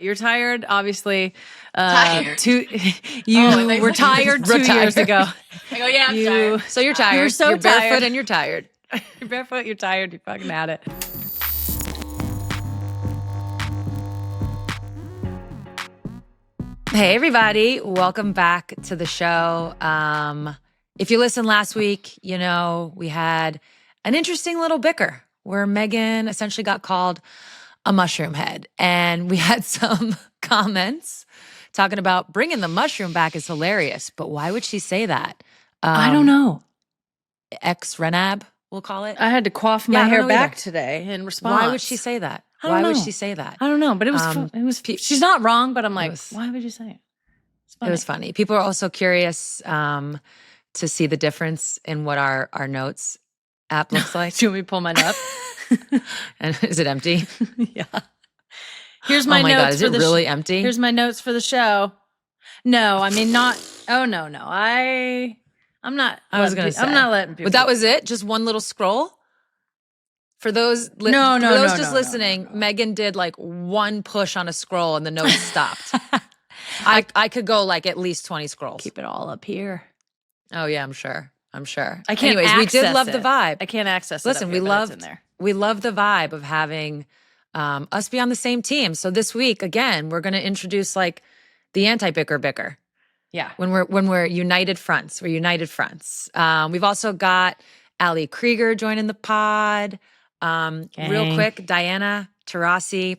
You're tired, obviously. Tired. You were tired 2 years ago. I go, yeah, I'm tired. So you're tired. You're so you're barefoot tired. and you're tired. You're barefoot, you're tired, you're fucking at it. Hey, everybody. Welcome back to the show. If you listened last week, you know we had an interesting little bicker where Megan essentially got called a mushroom head. And we had some comments talking about bringing the mushroom back is hilarious, but why would she say that? I don't know. Ex-Renab, we'll call it. I had to quaff my hair back today in response. Why would she say that? Why would she say that? I don't know, but it was she's not wrong, but I'm like, why would you say it? It was funny. People are also curious to see the difference in what our notes app looks like. Do you want me to pull mine up? And is it empty? Yeah. Here's my notes. God, is it really empty? Here's my notes for the show. No, I mean not. Oh no. I'm not. I was gonna say. I'm not letting people. But that was it. Just one little scroll. For those, listening, Megan did like one push on a scroll and the notes stopped. I could go like at least 20 scrolls. Keep it all up here. Oh yeah, I'm sure. I can't. Anyways, we did love the vibe. I can't access. Listen, we love the vibe of having us be on the same team. So this week, again, we're going to introduce like the anti-Bicker bicker. Yeah. When we're united fronts, we're united fronts. We've also got Krieger joining the pod. Real quick, Diana Taurasi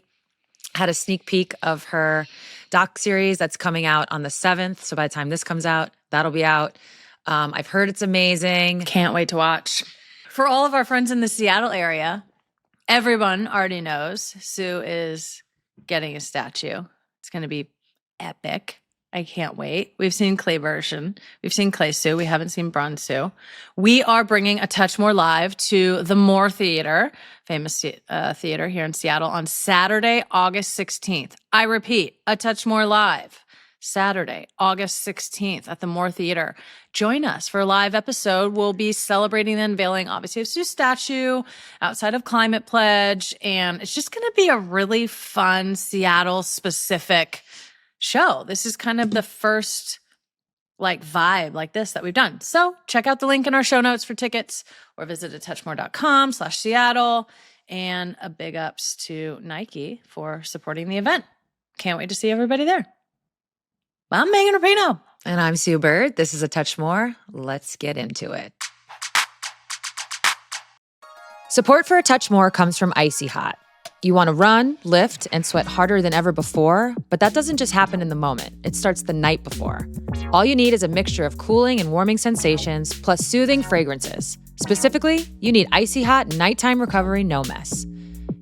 had a sneak peek of her doc series that's coming out on the 7th. So by the time this comes out, that'll be out. I've heard it's amazing. Can't wait to watch. For all of our friends in the Seattle area, everyone already knows Sue is getting a statue. It's going to be epic. I can't wait. We've seen Clay version. We've seen Clay Sue. We haven't seen Bronze Sue. We are bringing A Touch More live to the Moore Theater, famous theater here in Seattle, on Saturday, August 16th. I repeat, A Touch More live. Saturday, August 16th at the Moore Theater. Join us for a live episode. We'll be celebrating the unveiling, obviously, of Sue's statue outside of Climate Pledge. And it's just going to be a really fun Seattle-specific show. This is kind of the first like vibe like this that we've done. So check out the link in our show notes for tickets or visit atouchmore.com/Seattle. And a big ups to Nike for supporting the event. Can't wait to see everybody there. I'm Megan Rapinoe. And I'm Sue Bird. This is A Touch More. Let's get into it. Support for A Touch More comes from Icy Hot. You want to run, lift, and sweat harder than ever before, but that doesn't just happen in the moment. It starts the night before. All you need is a mixture of cooling and warming sensations plus soothing fragrances. Specifically, you need Icy Hot Nighttime Recovery No Mess.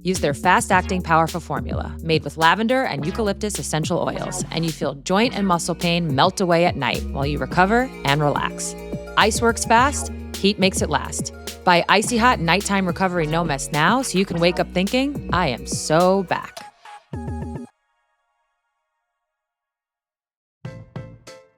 Use their fast-acting, powerful formula made with lavender and eucalyptus essential oils, and you feel joint and muscle pain melt away at night while you recover and relax. Ice works fast, heat makes it last. Buy Icy Hot Nighttime Recovery No Mess now so you can wake up thinking, I am so back.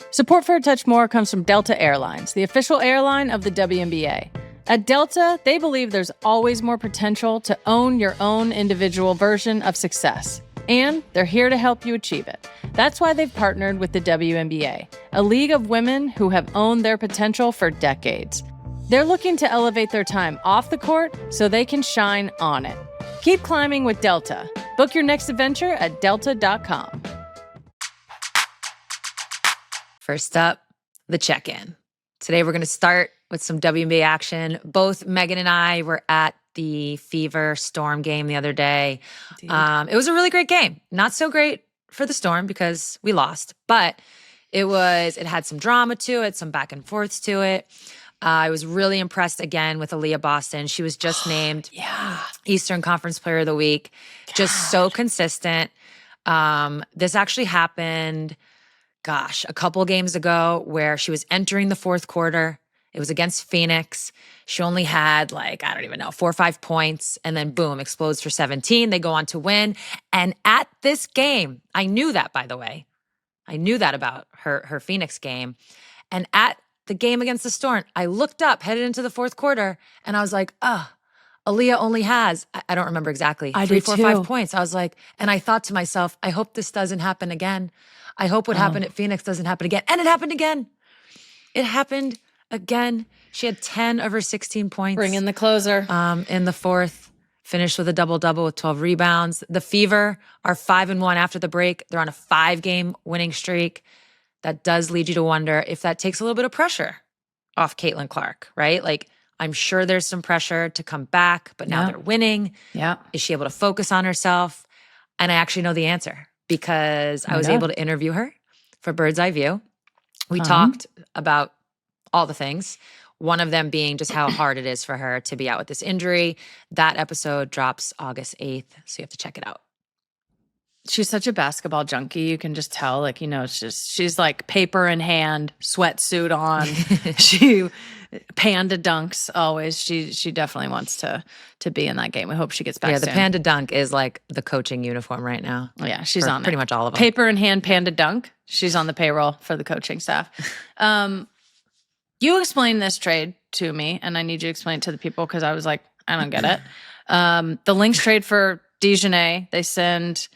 Support for A Touch More comes from Delta Airlines, the official airline of the WNBA. At Delta, they believe there's always more potential to own your own individual version of success. And they're here to help you achieve it. That's why they've partnered with the WNBA, a league of women who have owned their potential for decades. They're looking to elevate their time off the court so they can shine on it. Keep climbing with Delta. Book your next adventure at delta.com. First up, the check-in. Today we're going to start with some WNBA action. Both Megan and I were at the Fever Storm game the other day. It was a really great game. Not so great for the Storm because we lost, but it had some drama to it, some back and forths to it. I was really impressed again with Aaliyah Boston. She was just named Eastern Conference Player of the Week. God. Just so consistent. This actually happened, a couple games ago where she was entering the fourth quarter. It was against Phoenix. She only had 4 or 5 points, and then boom, explodes for 17. They go on to win. And at this game, I knew that, by the way. I knew that about her Phoenix game. And at the game against the Storm, I looked up, headed into the fourth quarter, and I was like, Aaliyah only has, I don't remember exactly, I 3, did 4, too. 5 points. I was like, and I thought to myself, I hope this doesn't happen again. I hope what happened at Phoenix doesn't happen again. And it happened again. It happened again. She had 10 of her 16 points. Bring in the closer. In the fourth, finished with a double-double with 12 rebounds. The Fever are 5-1 after the break. They're on a 5-game winning streak. That does lead you to wonder if that takes a little bit of pressure off Caitlin Clark, right? Like, I'm sure there's some pressure to come back, but now they're winning. Yeah. Is she able to focus on herself? And I actually know the answer because I was able to interview her for Bird's Eye View. We talked about all the things, one of them being just how hard it is for her to be out with this injury. That episode drops August 8th, so you have to check it out. She's such a basketball junkie. You can just tell, like, it's just, she's like paper in hand, sweatsuit on. She panda dunks always. She definitely wants to be in that game. We hope she gets back Yeah, soon. the panda dunk is like the coaching uniform right now. Yeah, she's on pretty much all of them. Paper in hand, panda dunk. She's on the payroll for the coaching staff. You explained this trade to me, and I need you to explain it to the people because I was like, I don't get it. The Lynx trade for Dejanay, they send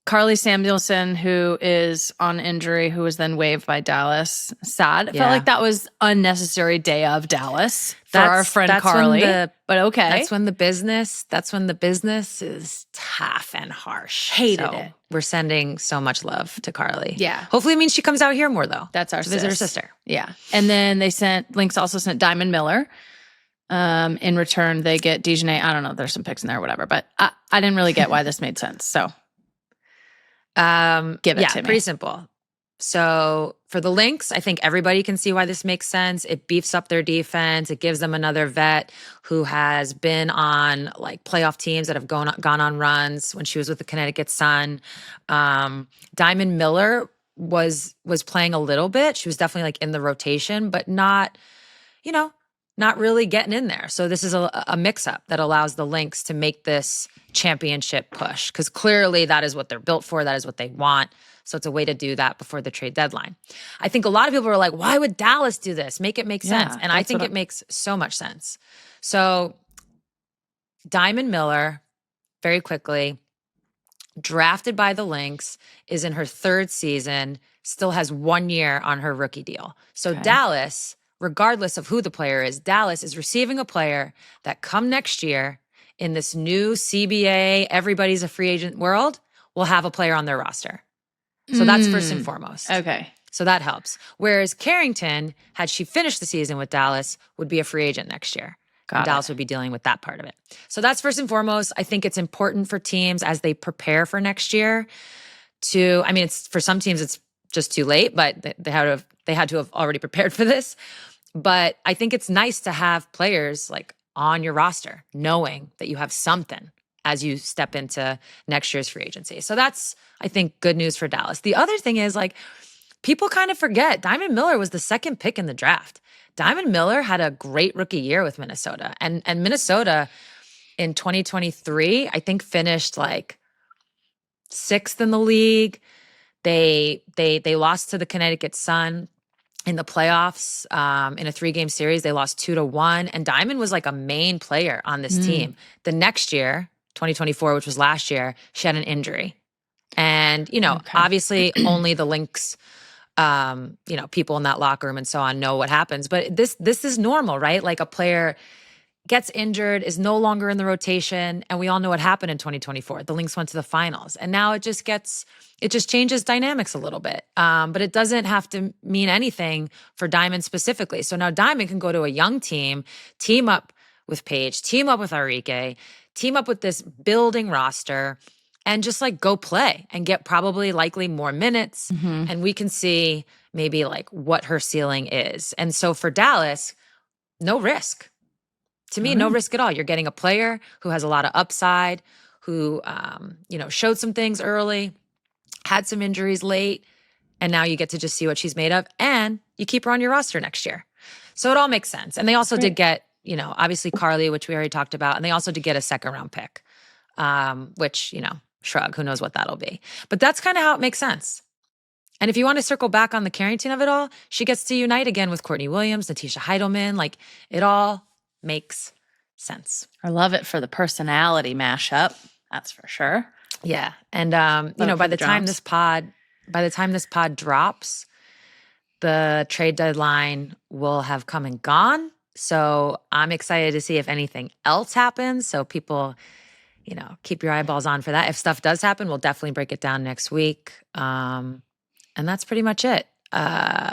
Carly Samuelson, who is on injury, who was then waived by Dallas. Sad. It felt like that was unnecessary day of Dallas for our friend Carly. But okay. That's when the business is tough and harsh. Hated it. We're sending so much love to Carly. Yeah. Hopefully it means she comes out here more, though. That's our to visit her sis. sister. Yeah. And then Lynx also sent Diamond Miller. In return, they get Dejanay. I don't know. There's some picks in there or whatever. But I didn't really get why this made sense. So give it to me. Pretty simple. So for the Lynx, I think everybody can see why this makes sense. It beefs up their defense. It gives them another vet who has been on like playoff teams that have gone on runs when she was with the Connecticut Sun. Diamond Miller was playing a little bit. She was definitely like in the rotation, but not really getting in there. So this is a mix-up that allows the Lynx to make this championship push because clearly that is what they're built for. That is what they want. So it's a way to do that before the trade deadline. I think a lot of people are like, why would Dallas do this? Make it make sense. And I think it makes so much sense. So Diamond Miller, very quickly, drafted by the Lynx, is in her 3rd season, still has 1 year on her rookie deal. So Dallas, regardless of who the player is, Dallas is receiving a player that come next year in this new CBA, everybody's a free agent world, will have a player on their roster. So that's first and foremost. Okay. So that helps. Whereas Carrington, had she finished the season with Dallas, would be a free agent next year. And Dallas would be dealing with that part of it. So that's first and foremost. I think it's important for teams as they prepare for next year it's for some teams it's just too late, but they had to have already prepared for this. But I think it's nice to have players like on your roster, knowing that you have something as you step into next year's free agency. So that's, I think, good news for Dallas. The other thing is, like, people kind of forget Diamond Miller was the 2nd pick in the draft. Diamond Miller had a great rookie year with Minnesota. And Minnesota in 2023, I think finished like 6th in the league. They lost to the Connecticut Sun in the playoffs in a 3-game series. They lost 2-1. And Diamond was like a main player on this team. The next year, 2024, which was last year, she had an injury. And, obviously only the Lynx, people in that locker room and so on know what happens. But this is normal, right? Like a player gets injured, is no longer in the rotation, and we all know what happened in 2024. The Lynx went to the finals. And now it just changes dynamics a little bit. But it doesn't have to mean anything for Diamond specifically. So now Diamond can go to a young team up with Paige, team up with Arike, team up with this building roster, and just like go play and get probably likely more minutes. And we can see maybe like what her ceiling is. And so for Dallas, no risk. To me, no risk at all. You're getting a player who has a lot of upside, who, showed some things early, had some injuries late, and now you get to just see what she's made of. And you keep her on your roster next year. So it all makes sense. And they also did get, obviously Carly, which we already talked about, and they also did get a 2nd-round pick, which, shrug, who knows what that'll be. But that's kind of how it makes sense. And if you want to circle back on the Carrington of it all, she gets to unite again with Courtney Williams, Natisha Heidelman. Like, it all makes sense. I love it for the personality mashup. That's for sure. Yeah. And, Vote by for the the time drums. this pod drops, the trade deadline will have come and gone. So I'm excited to see if anything else happens. So people, keep your eyeballs on for that. If stuff does happen, we'll definitely break it down next week. And that's pretty much it.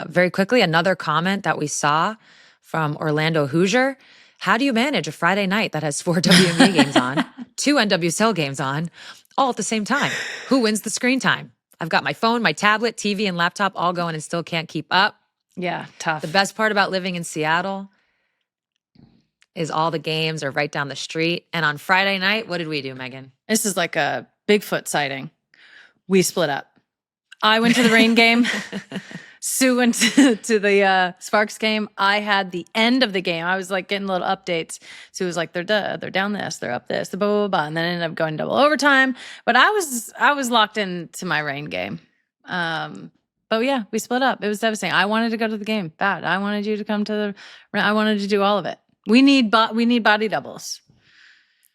Very quickly, another comment that we saw from Orlando Hoosier. How do you manage a Friday night that has 4 WNBA games on, 2 NWSL games on, all at the same time? Who wins the screen time? I've got my phone, my tablet, TV, and laptop all going and still can't keep up. Yeah, tough. The best part about living in Seattle is all the games are right down the street. And on Friday night, what did we do, Megan? This is like a Bigfoot sighting. We split up. I went to the Rain game. Sue went to the Sparks game. I had the end of the game. I was like getting little updates. Sue was like, they're down this, they're up this, blah, blah, blah. And then ended up going double overtime. But I was locked into my Rain game. But yeah, we split up. It was devastating. I wanted to go to the game bad. I wanted you to come to I wanted to do all of it. We need body doubles.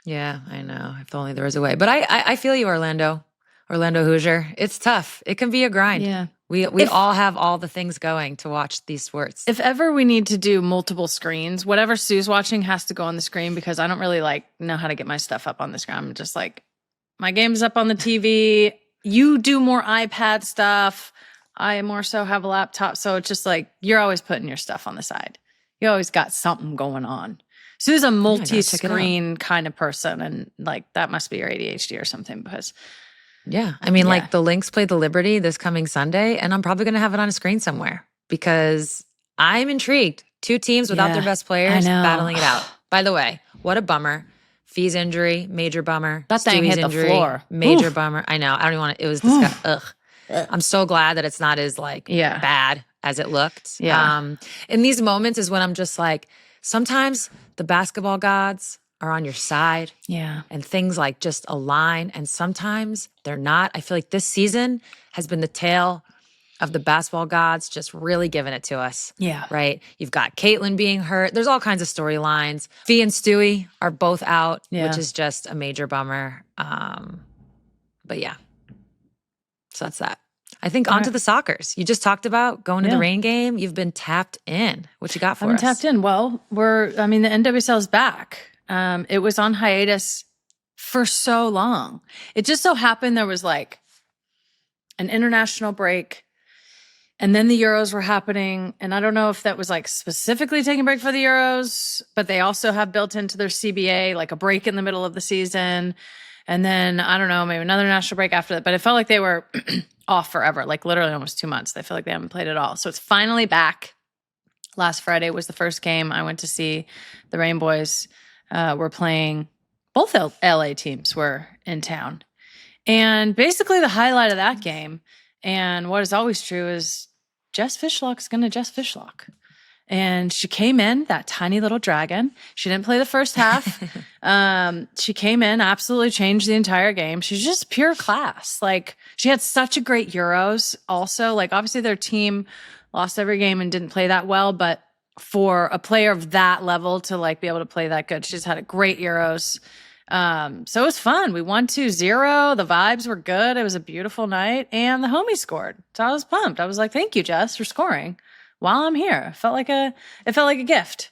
Yeah, I know. If only there was a way. But I feel you, Orlando Hoosier. It's tough. It can be a grind. Yeah. We all have all the things going to watch these sports. If ever we need to do multiple screens, whatever Sue's watching has to go on the screen because I don't really know how to get my stuff up on the screen. I'm just like, my game's up on the TV. You do more iPad stuff. I more so have a laptop. So it's just like, you're always putting your stuff on the side. You always got something going on. Sue's a multi-screen kind of person. And like, that must be your ADHD or something because... Yeah. I mean, like the Lynx play the Liberty this coming Sunday, and I'm probably going to have it on a screen somewhere because I'm intrigued. 2 teams without their best players battling it out. By the way, what a bummer. Fee's injury, major bummer. That thing hit the floor. Major bummer. I know. I don't even want to, it was disgusting. Ugh. I'm so glad that it's not as bad as it looked. Yeah. In these moments is when I'm just like, sometimes the basketball gods are on your side. Yeah. And things just align. And sometimes they're not. I feel like this season has been the tale of the basketball gods just really giving it to us. Yeah. Right? You've got Caitlin being hurt. There's all kinds of storylines. Fee and Stewie are both out, which is just a major bummer. But yeah. So that's that. I think on to the Soccers. You just talked about going to the Rain game. You've been tapped in. What you got for us? I've been tapped in. Well, the NWSL is back. It was on hiatus for so long. It just so happened there was an international break and then the Euros were happening. And I don't know if that was specifically taking a break for the Euros, but they also have built into their CBA, a break in the middle of the season. And then, I don't know, maybe another national break after that. But it felt like they were off forever, literally almost 2 months. They feel like they haven't played at all. So it's finally back. Last Friday was the first game. I went to see the Rain Boys. Were playing, both LA teams were in town. And basically the highlight of that game, and what is always true, is Jess Fishlock's going to Jess Fishlock. And she came in, that tiny little dragon. She didn't play the first half. She came in, absolutely changed the entire game. She's just pure class. She had such a great Euros also. Obviously their team lost every game and didn't play that well, but for a player of that level to be able to play that good. She just had a great Euros. So it was fun. We won 2-0. The vibes were good. It was a beautiful night and the homies scored. So I was pumped. I was like, thank you, Jess, for scoring while I'm here. It felt like a gift.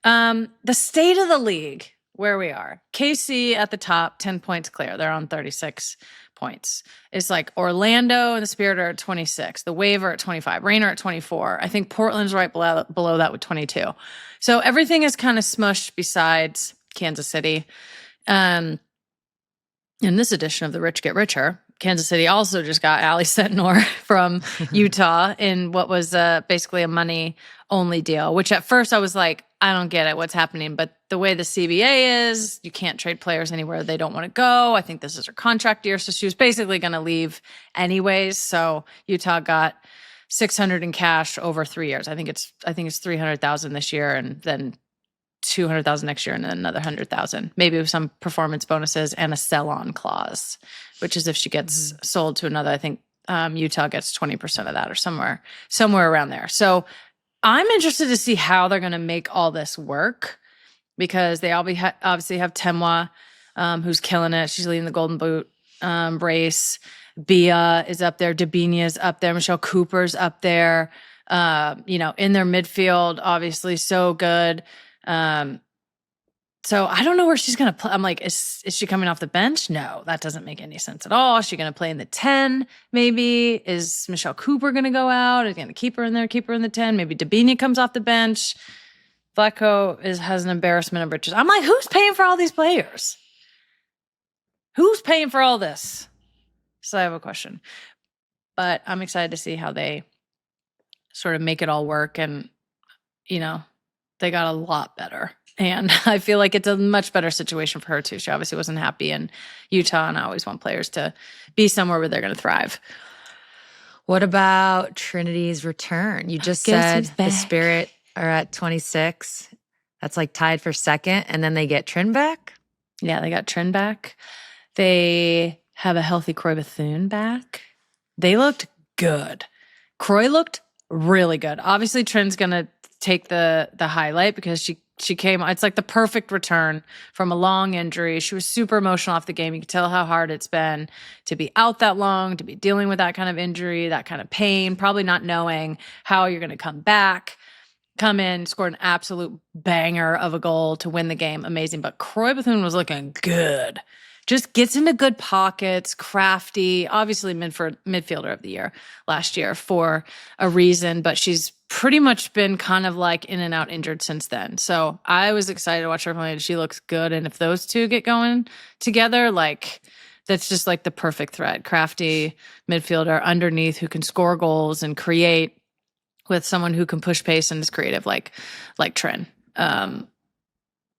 The state of the league, where we are. KC at the top, 10 points clear. They're on 36 points. It's Orlando and the Spirit are at 26. The Wave are at 25. Rain are at 24. I think Portland's right below that with 22. So everything is kind of smushed besides Kansas City. In this edition of The Rich Get Richer, Kansas City also just got Ali Setnor from Utah in what was basically a money-only deal, which at first I was like, I don't get it. What's happening? But the way the CBA is, you can't trade players anywhere they don't want to go. I think this is her contract year. So she was basically going to leave anyways. So Utah got $600 in cash over 3 years. I think it's $300,000 this year and then $200,000 next year and then another $100,000, maybe with some performance bonuses and a sell-on clause, which is if she gets sold to another, I think Utah gets 20% of that or somewhere around there. So I'm interested to see how they're going to make all this work because they obviously have Temwa, who's killing it. She's leading the Golden Boot race. Bia is up there. Dabinia's up there. Michelle Cooper's up there. In their midfield, obviously so good. So I don't know where she's going to play. I'm like, is she coming off the bench? No, that doesn't make any sense at all. Is she going to play in the 10? Maybe. Is Michelle Cooper going to go out? Is going to keep her in there, keep her in the 10? Maybe Dabinia comes off the bench. Vlatko has an embarrassment of riches. I'm like, who's paying for all these players? Who's paying for all this? So I have a question. But I'm excited to see how they sort of make it all work. And, they got a lot better. And I feel like it's a much better situation for her, too. She obviously wasn't happy in Utah, and I always want players to be somewhere where they're going to thrive. What about Trinity's return? You just said the Spirit are at 26. That's like tied for second, and then they get Trin back? Yeah, they got Trin back. They have a healthy Croy Bethune back. They looked good. Croy looked really good. Obviously, Trin's going to take the highlight because she came, it's like the perfect return from a long injury. She was super emotional off the game. You can tell how hard it's been to be out that long, to be dealing with that kind of injury, that kind of pain, probably not knowing how you're going to come back. Come in, scored an absolute banger of a goal to win the game. Amazing. But Croy Bethune was looking good. Just gets into good pockets, crafty, obviously midfielder of the year last year for a reason, but she's pretty much been kind of like in and out injured since then. So I was excited to watch her play. She looks good. And if those two get going together, like that's just like the perfect thread. Crafty midfielder underneath who can score goals and create with someone who can push pace and is creative like Trin.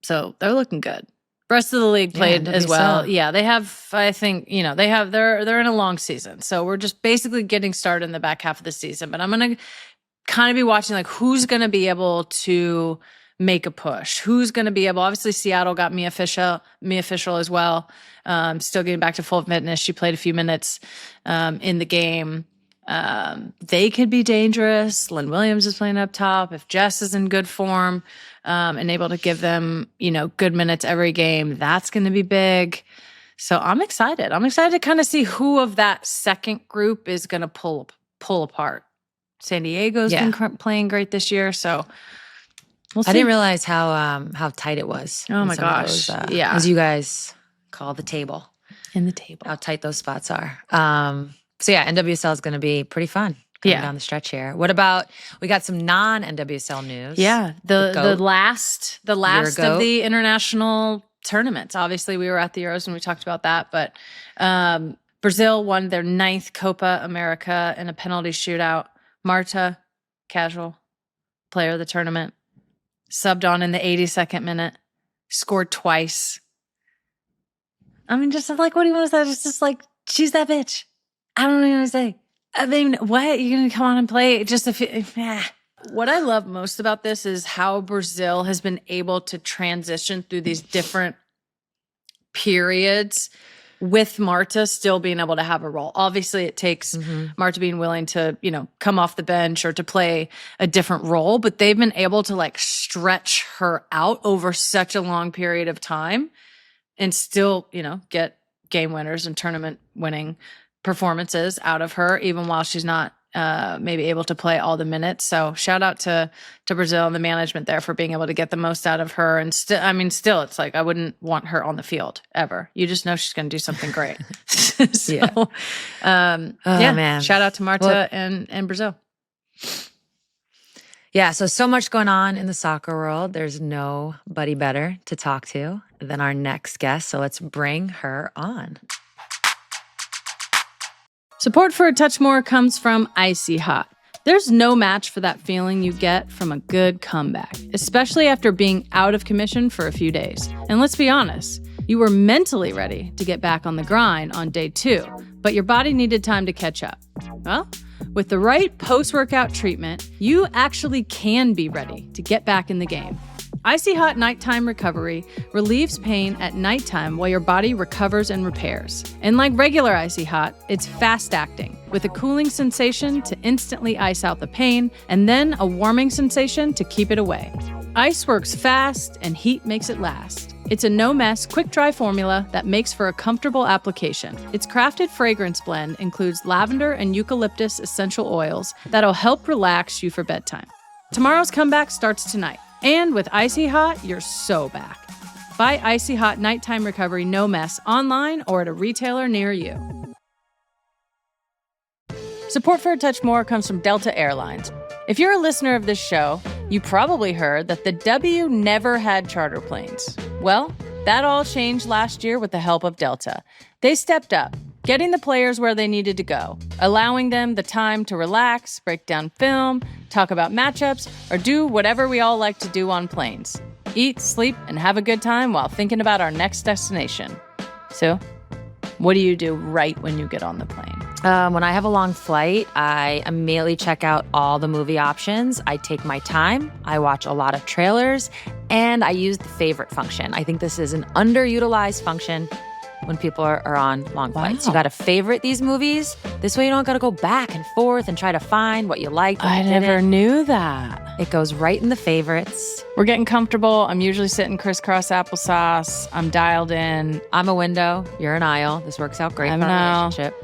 So they're looking good. Rest of the league played as well. Yeah, they have, I think, they're in a long season. So we're just basically getting started in the back half of the season. But I'm going to kind of be watching like who's going to be able to make a push. Who's going to be able, obviously Seattle got Mia Fischel as well. Still getting back to full fitness. She played a few minutes in the game. They could be dangerous. Lynn Williams is playing up top. If Jess is in good form and able to give them, good minutes every game, that's going to be big. So I'm excited. I'm excited to kind of see who of that second group is going to pull apart. San Diego's been playing great this year, so we'll see. I didn't realize how tight it was. Oh my gosh. As you guys call the table. In the table. How tight those spots are. So yeah, NWSL is going to be pretty fun down the stretch here. What about, we got some non-NWSL news. Yeah, the last of the international tournaments. Obviously, we were at the Euros and we talked about that, but Brazil won their 9th Copa America in a penalty shootout. Marta, casual player of the tournament, subbed on in the 82nd minute, scored twice. I mean, just like, what do you want to say? It's just like, she's that bitch. I don't know what to say. I mean, what? You're going to come on and play just a few? What I love most about this is how Brazil has been able to transition through these different periods with Marta still being able to have a role. Obviously, it takes Marta being willing to, come off the bench or to play a different role, but they've been able to like stretch her out over such a long period of time and still, get game winners and tournament winning performances out of her, even while she's not maybe able to play all the minutes. So shout out to Brazil and the management there for being able to get the most out of her. And still, it's like, I wouldn't want her on the field ever. You just know she's going to do something great. Man. Shout out to Marta and Brazil. Yeah. So much going on in the soccer world. There's nobody better to talk to than our next guest. So let's bring her on. Support for A Touch More comes from Icy Hot. There's no match for that feeling you get from a good comeback, especially after being out of commission for a few days. And let's be honest, you were mentally ready to get back on the grind on day 2, but your body needed time to catch up. Well, with the right post-workout treatment, you actually can be ready to get back in the game. Icy Hot Nighttime Recovery relieves pain at nighttime while your body recovers and repairs. And like regular Icy Hot, it's fast-acting, with a cooling sensation to instantly ice out the pain, and then a warming sensation to keep it away. Ice works fast and heat makes it last. It's a no-mess, quick-dry formula that makes for a comfortable application. Its crafted fragrance blend includes lavender and eucalyptus essential oils that'll help relax you for bedtime. Tomorrow's comeback starts tonight. And with Icy Hot, you're so back. Buy Icy Hot Nighttime Recovery No Mess online or at a retailer near you. Support for A Touch More comes from Delta Airlines. If you're a listener of this show, you probably heard that the W never had charter planes. Well, that all changed last year with the help of Delta. They stepped up, getting the players where they needed to go, allowing them the time to relax, break down film, talk about matchups, or do whatever we all like to do on planes. Eat, sleep, and have a good time while thinking about our next destination. So, what do you do right when you get on the plane? When I have a long flight, I immediately check out all the movie options. I take my time. I watch a lot of trailers, and I use the favorite function. I think this is an underutilized function when people are on long flights. You got to favorite these movies. This way you don't got to go back and forth and try to find what you liked. I never knew that. It goes right in the favorites. We're getting comfortable. I'm usually sitting crisscross applesauce. I'm dialed in. I'm a window. You're an aisle. This works out great for our relationship.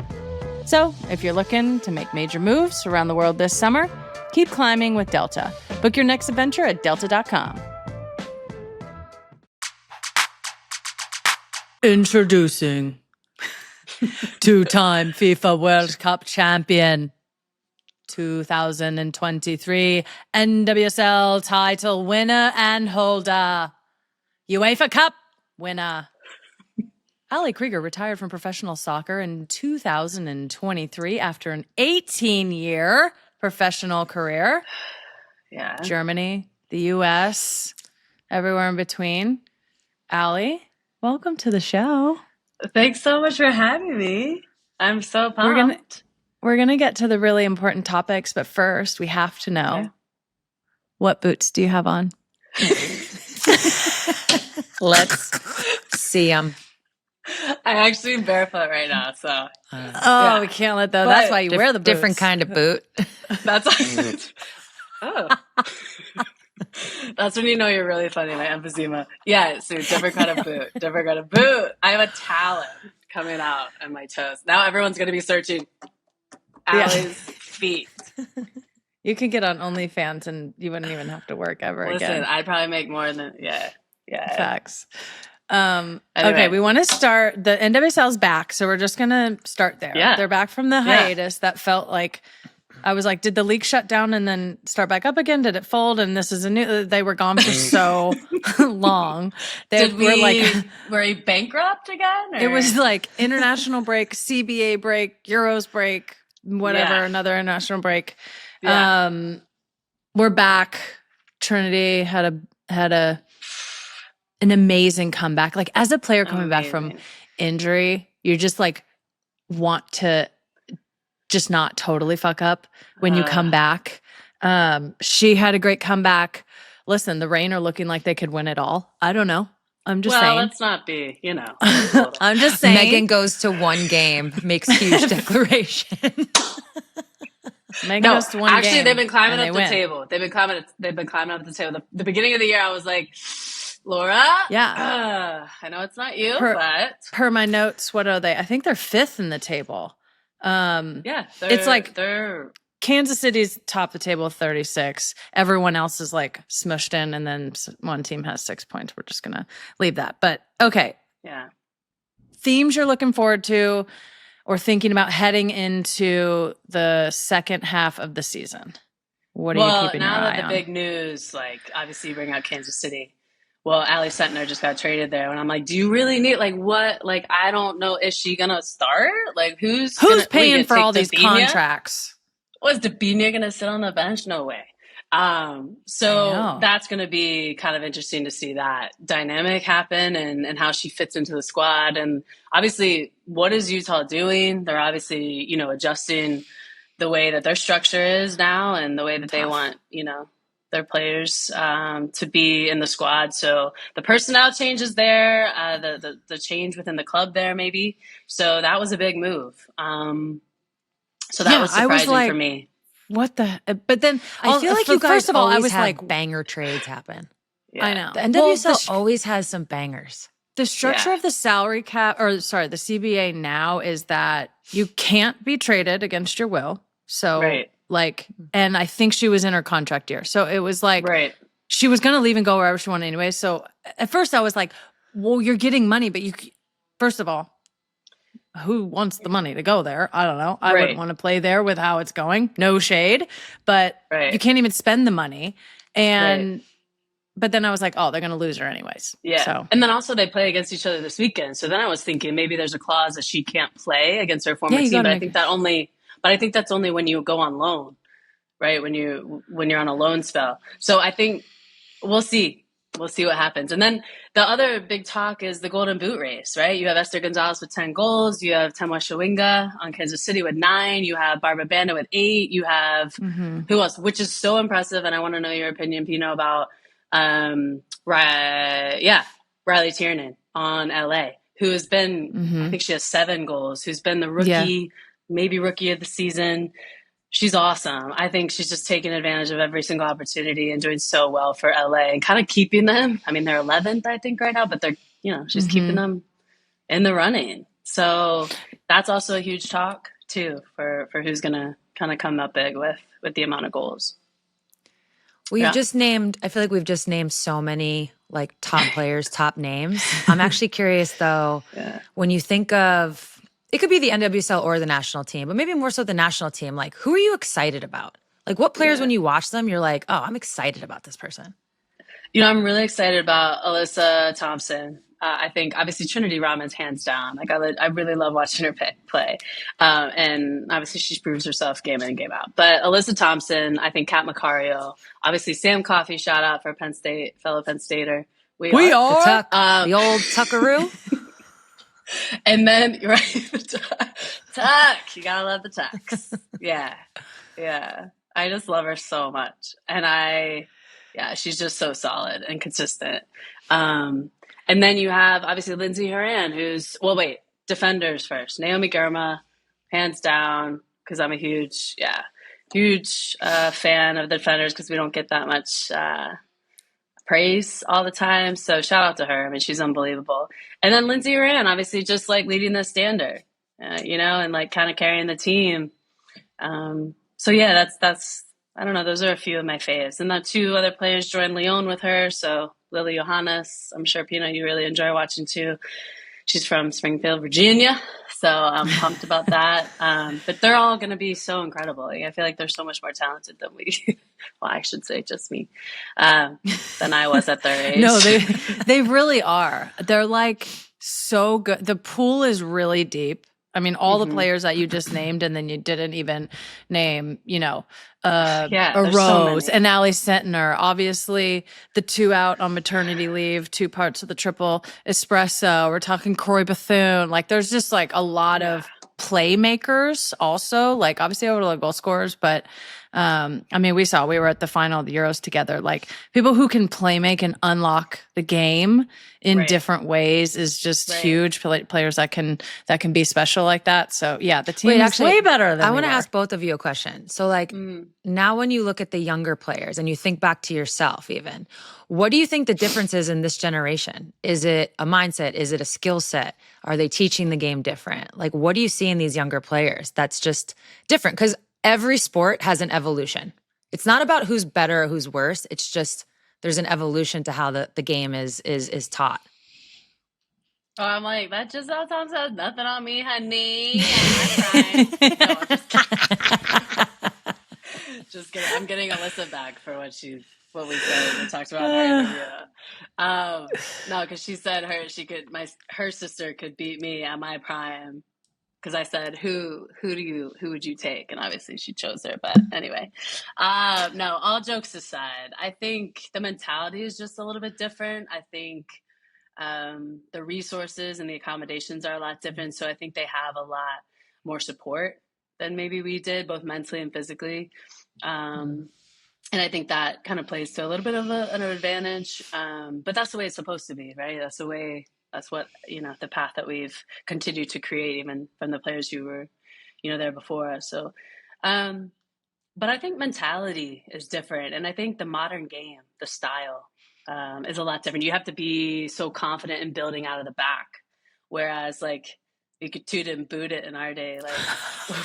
So, if you're looking to make major moves around the world this summer, keep climbing with Delta. Book your next adventure at delta.com. Introducing two-time FIFA World Cup champion, 2023 NWSL title winner and holder, UEFA Cup winner. Ali Krieger retired from professional soccer in 2023 after an 18-year professional career. Yeah. Germany, the U.S., everywhere in between. Ali, welcome to the show. Thanks so much for having me. I'm so pumped. We're gonna get to the really important topics, but first we have to know, what boots do you have on? Let's see them. I'm actually barefoot right now, so. We can't let that. That's why you wear the boots. Different kind of boot. That's oh. That's when you know you're really funny, my emphysema. Yeah, so different kind of boot. Different kind of boot. I have a talon coming out on my toes. Now everyone's going to be searching Allie's feet. You can get on OnlyFans and you wouldn't even have to work ever again. Listen, I'd probably make more than, yeah. Facts. Anyway. Okay, we want to start. The NWSL's back, so we're just going to start there. Yeah. They're back from the hiatus that felt like, I was like, did the league shut down and then start back up again? Did it fold? And this is a new, they were gone for so long. Were we bankrupt again? Or? It was like international break, CBA break, Euros break, whatever, another international break. Yeah. We're back. Trinity had an amazing comeback. Like, as a player coming back from injury, you just like want to just not totally fuck up when you come back. She had a great comeback. Listen, the Reign are looking like they could win it all. I don't know. I'm just saying. Let's not be, I'm just saying. Megan goes to one game, makes huge declaration. Megan goes to one game. Actually, they've been climbing up the table. They've been climbing up the table. The beginning of the year, I was like, Laura? Yeah. I know it's not you, but. Per my notes, what are they? I think they're fifth in the table. It's like they're Kansas City's top of the table, 36. Everyone else is like smushed in, and then one team has 6 points. We're just going to leave that. But okay. Yeah. Themes you're looking forward to or thinking about heading into the second half of the season? What are you keeping your eye on? Now that the big news, like, obviously you bring out Kansas City. Well, Allie Sentner just got traded there. And I'm like, do you really need, like, what? Like, I don't know. Is she going to start? Like, who's paying for all these contracts? Was Dabinia going to sit on the bench? No way. So that's going to be kind of interesting to see that dynamic happen and how she fits into the squad. And obviously, what is Utah doing? They're obviously, adjusting the way that their structure is now and the way that they want, their players to be in the squad. So the personnel changes there, the change within the club there maybe. So that was a big move. So that was surprising for me. What the? But then I feel like you guys first of all, I was have like, banger trades happen. I know. The NWSL always has some bangers. The structure of the salary cap, the CBA now is that you can't be traded against your will. So and I think she was in her contract year. So it was like she was going to leave and go wherever she wanted anyway. So at first I was like, well, you're getting money, but first of all, who wants the money to go there? I don't know. I wouldn't want to play there with how it's going. No shade, but you can't even spend the money. And but then I was like, oh, they're going to lose her anyways. Yeah. So. And then also they play against each other this weekend. So then I was thinking maybe there's a clause that she can't play against her former team. But I think that's only when you go on loan, right? When you're on a loan spell. So I think we'll see. We'll see what happens. And then the other big talk is the Golden Boot race, right? You have Esther Gonzalez with 10 goals. You have Temwa Shawinga on Kansas City with 9. You have Barbara Banda with 8. You have who else? Which is so impressive. And I want to know your opinion, Pino, about Riley Tiernan on LA, who has been, I think she has 7 goals, who's been the rookie, maybe rookie of the season. She's awesome. I think she's just taking advantage of every single opportunity and doing so well for LA and kind of keeping them. I mean, they're 11th, I think, right now, but they're, she's keeping them in the running. So that's also a huge talk too for who's going to kind of come up big with the amount of goals. I feel like we've just named so many like top players, top names. I'm actually curious though, when you think of, it could be the NWSL or the national team, but maybe more so the national team. Like, who are you excited about? Like, what players, when you watch them, you're like, oh, I'm excited about this person. I'm really excited about Alyssa Thompson. I think obviously Trinity Rodman's hands down. Like I really love watching her play. And obviously she proves herself game in and game out. But Alyssa Thompson, I think Kat Macario, obviously Sam Coffey, shout out for Penn State, fellow Penn Stater. We are. The old Tuckaroo. And then, Tuck, you gotta love the Tucks. Yeah. I just love her so much. And she's just so solid and consistent. And then you have, obviously, Lindsay Horan, defenders first. Naomi Girma, hands down, because I'm a huge fan of the defenders because we don't get that much praise all the time. So shout out to her. I mean, she's unbelievable. And then Lindsay Horan, obviously just like leading the standard, and like kind of carrying the team. So yeah, that's, I don't know. Those are a few of my faves. And then 2 other players joined Lyon with her. So Lily Johannes, I'm sure Pino, you really enjoy watching too. She's from Springfield, Virginia. So I'm pumped about that. But they're all going to be so incredible. Like, I feel like they're so much more talented than well, I should say just me, than I was at their age. No, they really are. They're like so good. The pool is really deep. I mean, all the players that you just named, and then you didn't even name, a Rose and Allie Sentner. Obviously, the 2 out on maternity leave, 2 parts of the triple espresso. We're talking Corey Bethune. Like, there's just like a lot of playmakers also, like obviously over the goal scorers, but I mean, we were at the final of the Euros together, like people who can play make and unlock the game in different ways is just huge. Players that can be special like that. So yeah, the team is way better than I want to ask both of you a question. So like now when you look at the younger players and you think back to yourself even, what do you think the difference is in this generation? Is it a mindset? Is it a skill set? Are they teaching the game different? Like, what do you see in these younger players that's just different? Because every sport has an evolution. It's not about who's better or who's worse. It's just there's an evolution to how the game is taught. Oh, I'm like, that just all sounds nothing on me, honey. No, just kidding. I'm getting Alyssa back for what we said and talked about in her interview. No, because she said her sister could beat me at my prime. Because I said, who would you take? And obviously she chose her. But anyway, no, all jokes aside, I think the mentality is just a little bit different. I think the resources and the accommodations are a lot different. So I think they have a lot more support than maybe we did, both mentally and physically. And I think that kind of plays to a little bit of an advantage. But that's the way it's supposed to be, right? That's what, the path that we've continued to create even from the players who were, there before us. So, but I think mentality is different. And I think the modern game, the style is a lot different. You have to be so confident in building out of the back. Whereas like you could toot it and boot it in our day, like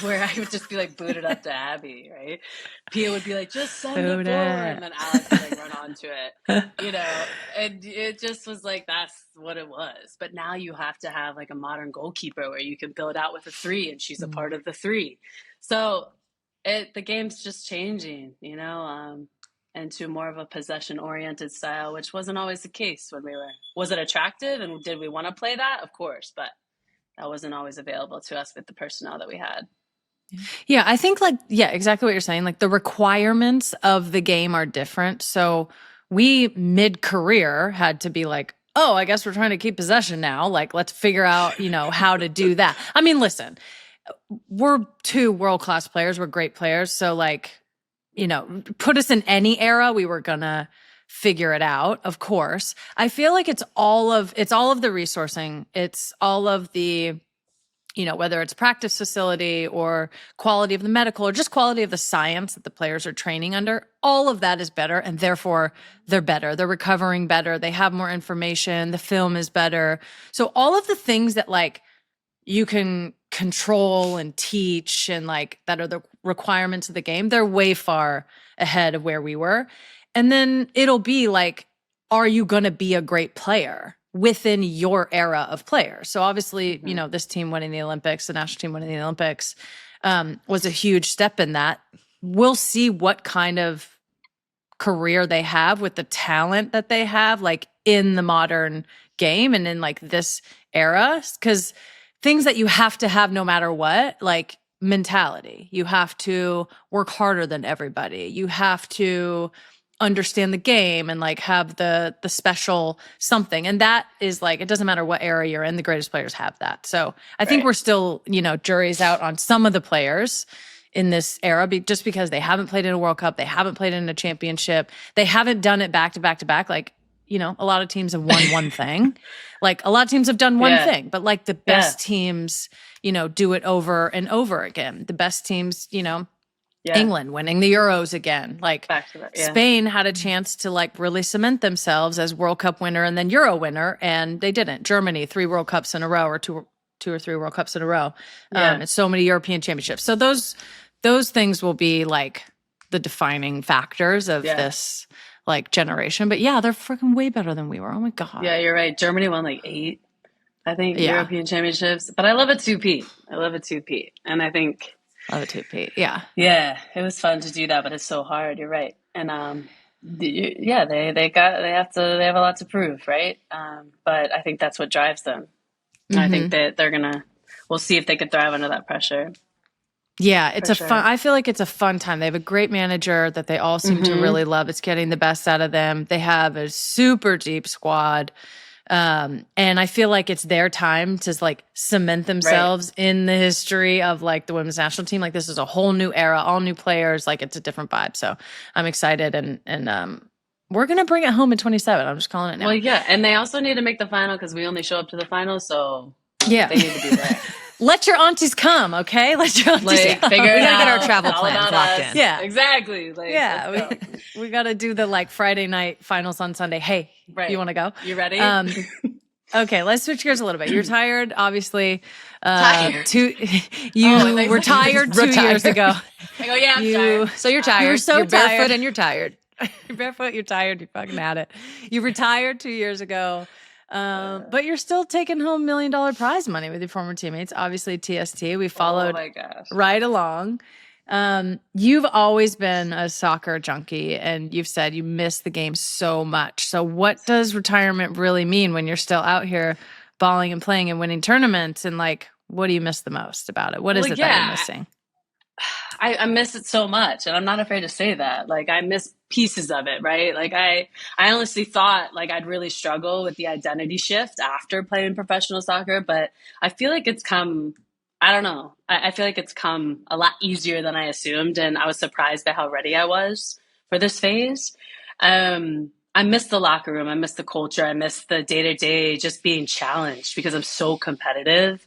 where I would just be like booted up to Abby, right? Pia would be like, just send it forward. And then Alex would like run onto it, you know, and it just was like, that's what it was. But now you have to have like a modern goalkeeper where you can build out with a 3 and she's a part of the 3. So the game's just changing, you know, into more of a possession-oriented style, which wasn't always the case when we were. Was it attractive, and did we want to play that? Of course, but that wasn't always available to us with the personnel that we had. Yeah, I think exactly what you're saying. Like the requirements of the game are different. So we mid-career had to be like, oh, I guess we're trying to keep possession now. Like, let's figure out, you know, how to do that. I mean, listen, we're 2 world-class players. We're great players. So like, you know, put us in any era, we were gonna figure it out, of course. I feel like it's all of the resourcing. It's all of the, you know, whether it's practice facility or quality of the medical or just quality of the science that the players are training under. All of that is better, and therefore they're better. They're recovering better. They have more information. The film is better. So all of the things that like you can control and teach and like that are the requirements of the game, they're way far ahead of where we were. And then it'll be like, are you going to be a great player within your era of players? So obviously, you know, this team winning the Olympics, the national team winning the Olympics, was a huge step in that. We'll see what kind of career they have with the talent that they have, like in the modern game and in like this era. Because things that you have to have no matter what, like mentality. You have to work harder than everybody. You have to understand the game and like have the special something. And that is like, it doesn't matter what era you're in, the greatest players have that. So I think we're still, you know, jury's out on some of the players in this era just because they haven't played in a World Cup. They haven't played in a championship. They haven't done it back to back to back. Like, you know, a lot of teams have won one thing. Like a lot of teams have done one thing, but like the best teams, you know, do it over and over again. The best teams, you know, England winning the Euros again. Like Spain had a chance to like really cement themselves as World Cup winner and then Euro winner, and they didn't. Germany, 3 World Cups in a row, or two or three World Cups in a row. And so many European championships. So those things will be like the defining factors of this like generation. But yeah, they're freaking way better than we were. Oh my God. Yeah, you're right. Germany won like 8, I think, European championships. But I love a 2-peat. And I think love a 2-peat. Yeah. Yeah, it was fun to do that, but it's so hard. You're right. And they have a lot to prove, right? But I think that's what drives them. I think that we'll see if they could thrive under that pressure. Yeah, it's I feel like it's a fun time. They have a great manager that they all seem to really love. It's getting the best out of them. They have a super deep squad. And I feel like it's their time to like cement themselves in the history of like the women's national team. Like this is a whole new era, all new players. Like it's a different vibe. So I'm excited and we're going to bring it home in 27. I'm just calling it now. Well, yeah. And they also need to make the final because we only show up to the final. So they need to be there. Let your aunties come, okay? Let your aunties come. Figure it out. We gotta get our travel plans locked in. Yeah, exactly. Like, we gotta do the like Friday night finals on Sunday. Hey, you want to go? You ready? Okay, let's switch gears a little bit. You're tired, obviously. Tired. You were tired 2 years ago. I go, yeah, I'm tired. So you're tired. You're so you're barefoot tired. and you're tired. You're barefoot. You're tired. You fucking had it. You retired 2 years ago. But you're still taking home $1 million prize money with your former teammates. Obviously, TST. We followed right along. You've always been a soccer junkie, and you've said you miss the game so much. So what does retirement really mean when you're still out here balling and playing and winning tournaments? And like, what do you miss the most about it? What is it that you're missing? I miss it so much, and I'm not afraid to say that. Like, I miss pieces of it, right? Like, I honestly thought like I'd really struggle with the identity shift after playing professional soccer, but I feel like it's come, I don't know. I feel like it's come a lot easier than I assumed, and I was surprised by how ready I was for this phase. I miss the locker room. I miss the culture. I miss the day-to-day just being challenged because I'm so competitive,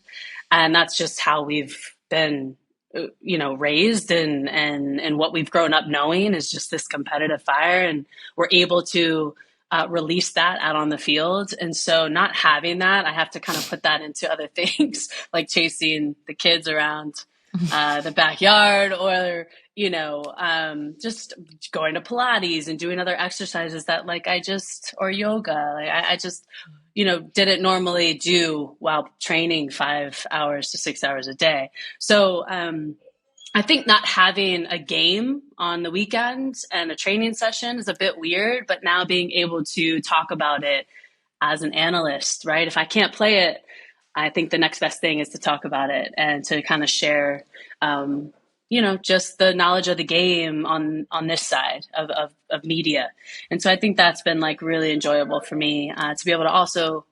and that's just how we've been raised and what we've grown up knowing is just this competitive fire. And we're able to release that out on the field. And so not having that, I have to kind of put that into other things, like chasing the kids around the backyard, or, just going to Pilates and doing other exercises that or yoga, I just, didn't normally do while training 5 hours to 6 hours a day. So, I think not having a game on the weekends and a training session is a bit weird, but now being able to talk about it as an analyst, right? If I can't play it, I think the next best thing is to talk about it and to kind of share, just the knowledge of the game on this side of media. And so I think that's been really enjoyable for me to be able to also,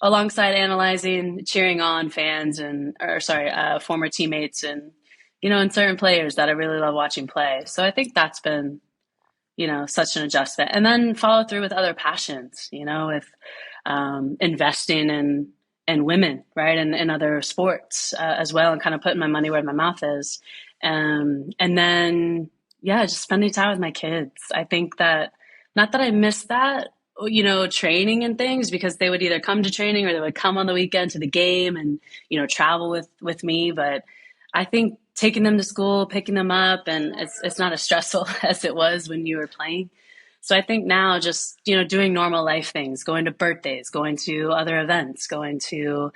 alongside analyzing, cheering on fans former teammates and, and certain players that I really love watching play. So I think that's been, such an adjustment. And then follow through with other passions, with investing in women, right? And other sports as well, and kind of putting my money where my mouth is. And then, just spending time with my kids. I think that, not that I miss that, training and things, because they would either come to training or they would come on the weekend to the game and, travel with me. But I think taking them to school, picking them up, and it's not as stressful as it was when you were playing. So I think now just, doing normal life things, going to birthdays, going to other events, going to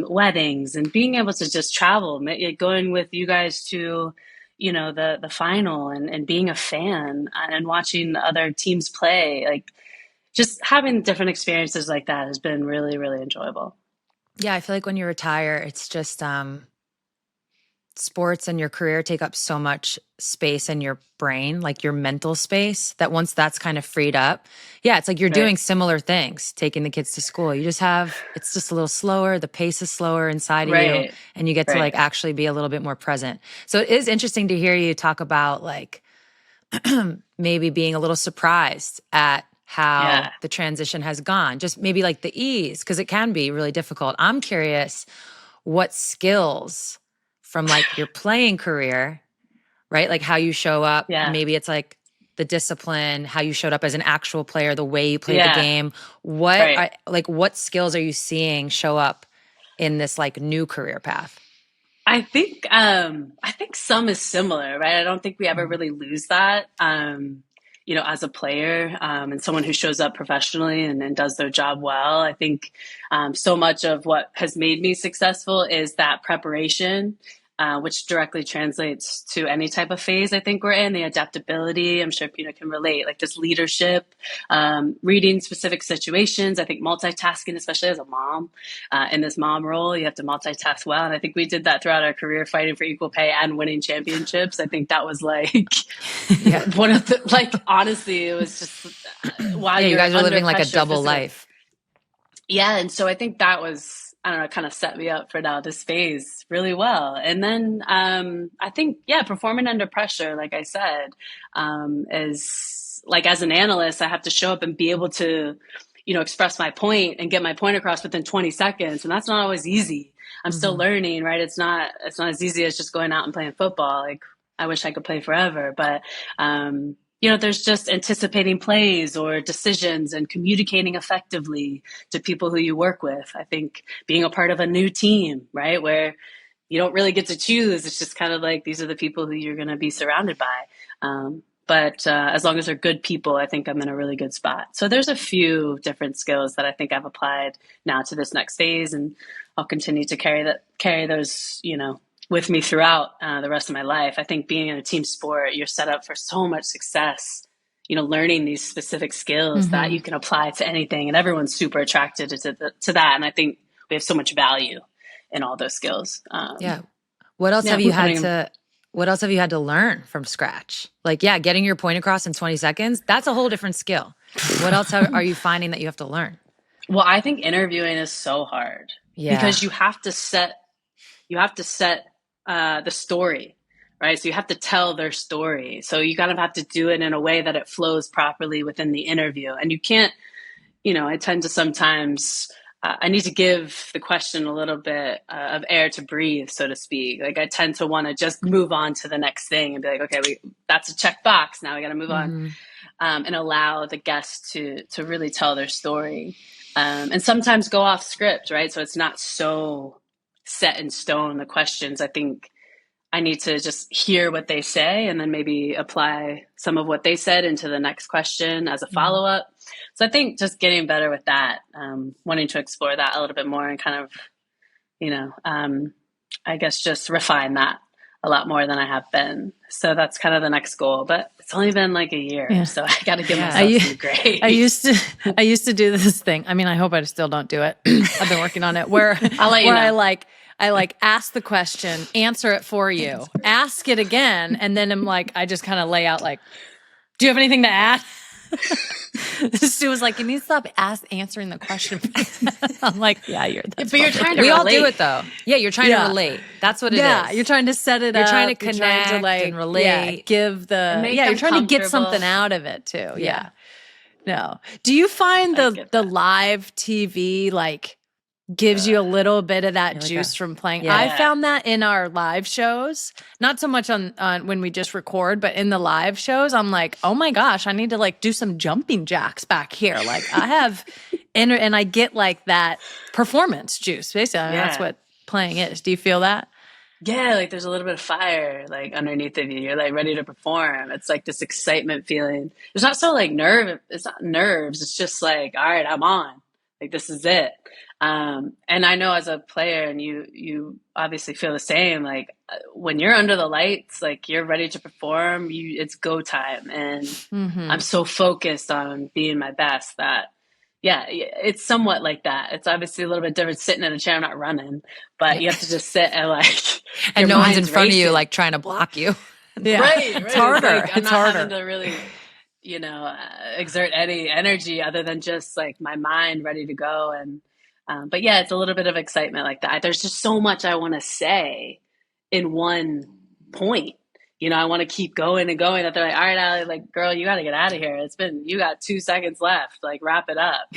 weddings, and being able to just travel, going with you guys to, the final, and being a fan and watching other teams play, just having different experiences like that has been really, really enjoyable. Yeah, I feel like when you retire, it's just sports and your career take up so much space in your brain, like your mental space, that once that's kind of freed up, it's like you're doing similar things, taking the kids to school. You just it's just a little slower. The pace is slower inside of you, and you get to actually be a little bit more present. So it is interesting to hear you talk about maybe being a little surprised at how the transition has gone, just maybe the ease, because it can be really difficult. I'm curious what skills from your playing career, right? How you show up. Yeah. Maybe it's the discipline, how you showed up as an actual player, the way you played the game. What skills are you seeing show up in this new career path? I think some is similar, right? I don't think we ever really lose that, as a player, and someone who shows up professionally and does their job well. I think so much of what has made me successful is that preparation, which directly translates to any type of phase I think we're in, the adaptability. I'm sure Pina can relate, this leadership, reading specific situations. I think multitasking, especially as a mom, in this mom role, you have to multitask well. And I think we did that throughout our career, fighting for equal pay and winning championships. I think that was one of the, honestly, it was just while you guys are living a double physically. life. Yeah. And so I think that was, I don't know, kind of set me up for now this phase really well. And then I think, performing under pressure, like I said, is as an analyst, I have to show up and be able to, express my point and get my point across within 20 seconds. And that's not always easy. I'm still learning, right? It's not as easy as just going out and playing football. I wish I could play forever, but there's just anticipating plays or decisions and communicating effectively to people who you work with. I think being a part of a new team, right, where you don't really get to choose. It's just kind of these are the people who you're going to be surrounded by. But as long as they're good people, I think I'm in a really good spot. So there's a few different skills that I think I've applied now to this next phase, and I'll continue to carry those, with me throughout the rest of my life. I think being in a team sport, you're set up for so much success, learning these specific skills that you can apply to anything, and everyone's super attracted to that. And I think we have so much value in all those skills. What else have you had to learn from scratch? Getting your point across in 20 seconds, that's a whole different skill. What else are you finding that you have to learn? Well, I think interviewing is so hard because you have to set the story, right? So you have to tell their story. So you kind of have to do it in a way that it flows properly within the interview. And you can't, I tend to sometimes, I need to give the question a little bit of air to breathe, so to speak. I tend to want to just move on to the next thing and be okay, that's a check box. Now we got to move on. and allow the guests to really tell their story. And sometimes go off script, right? So it's not so set in stone, the questions. I think I need to just hear what they say and then maybe apply some of what they said into the next question as a follow-up. So I think just getting better with that, wanting to explore that a little bit more and kind of, I guess just refine that a lot more than I have been. So that's kind of the next goal, but it's only been like a year. So I got to give myself some grace. I used to do this thing. I mean, I hope I still don't do it. I've been working on it where I ask the question, answer it for you, ask it again. And then I'm like, I just kind of lay out like, do you have anything to add? Stu was like, you need to stop answering the question. I'm like, yeah, but you're trying to relate. We all do it though. Yeah, you're trying to relate. That's what it is. Yeah, you're trying to set it up. You're trying to connect and relate. Yeah, you're trying to get something out of it too. Yeah. No. Do you find the live TV gives you a little bit of that juice from playing? Yeah. I found that in our live shows, not so much on when we just record, but in the live shows, I'm like, oh my gosh, I need to do some jumping jacks back here. I have, and I get that performance juice. Basically, that's what playing is. Do you feel that? Yeah, there's a little bit of fire underneath of you. You're ready to perform. It's this excitement feeling. It's not so nerve. It's not nerves. It's just all right, I'm on. This is it. And I know as a player, and you obviously feel the same, when you're under the lights, you're ready to perform, it's go time. And I'm so focused on being my best that, it's somewhat like that. It's obviously a little bit different sitting in a chair, not running, but you have to just sit and and no one's in front of you, trying to block you. Yeah. Right. It's harder. I'm not having to really, exert any energy other than just my mind ready to go. And, but it's a little bit of excitement like that. There's just so much I want to say in one point. I want to keep going and going. That they're all right, Allie, girl, you got to get out of here. You got 2 seconds left. Wrap it up,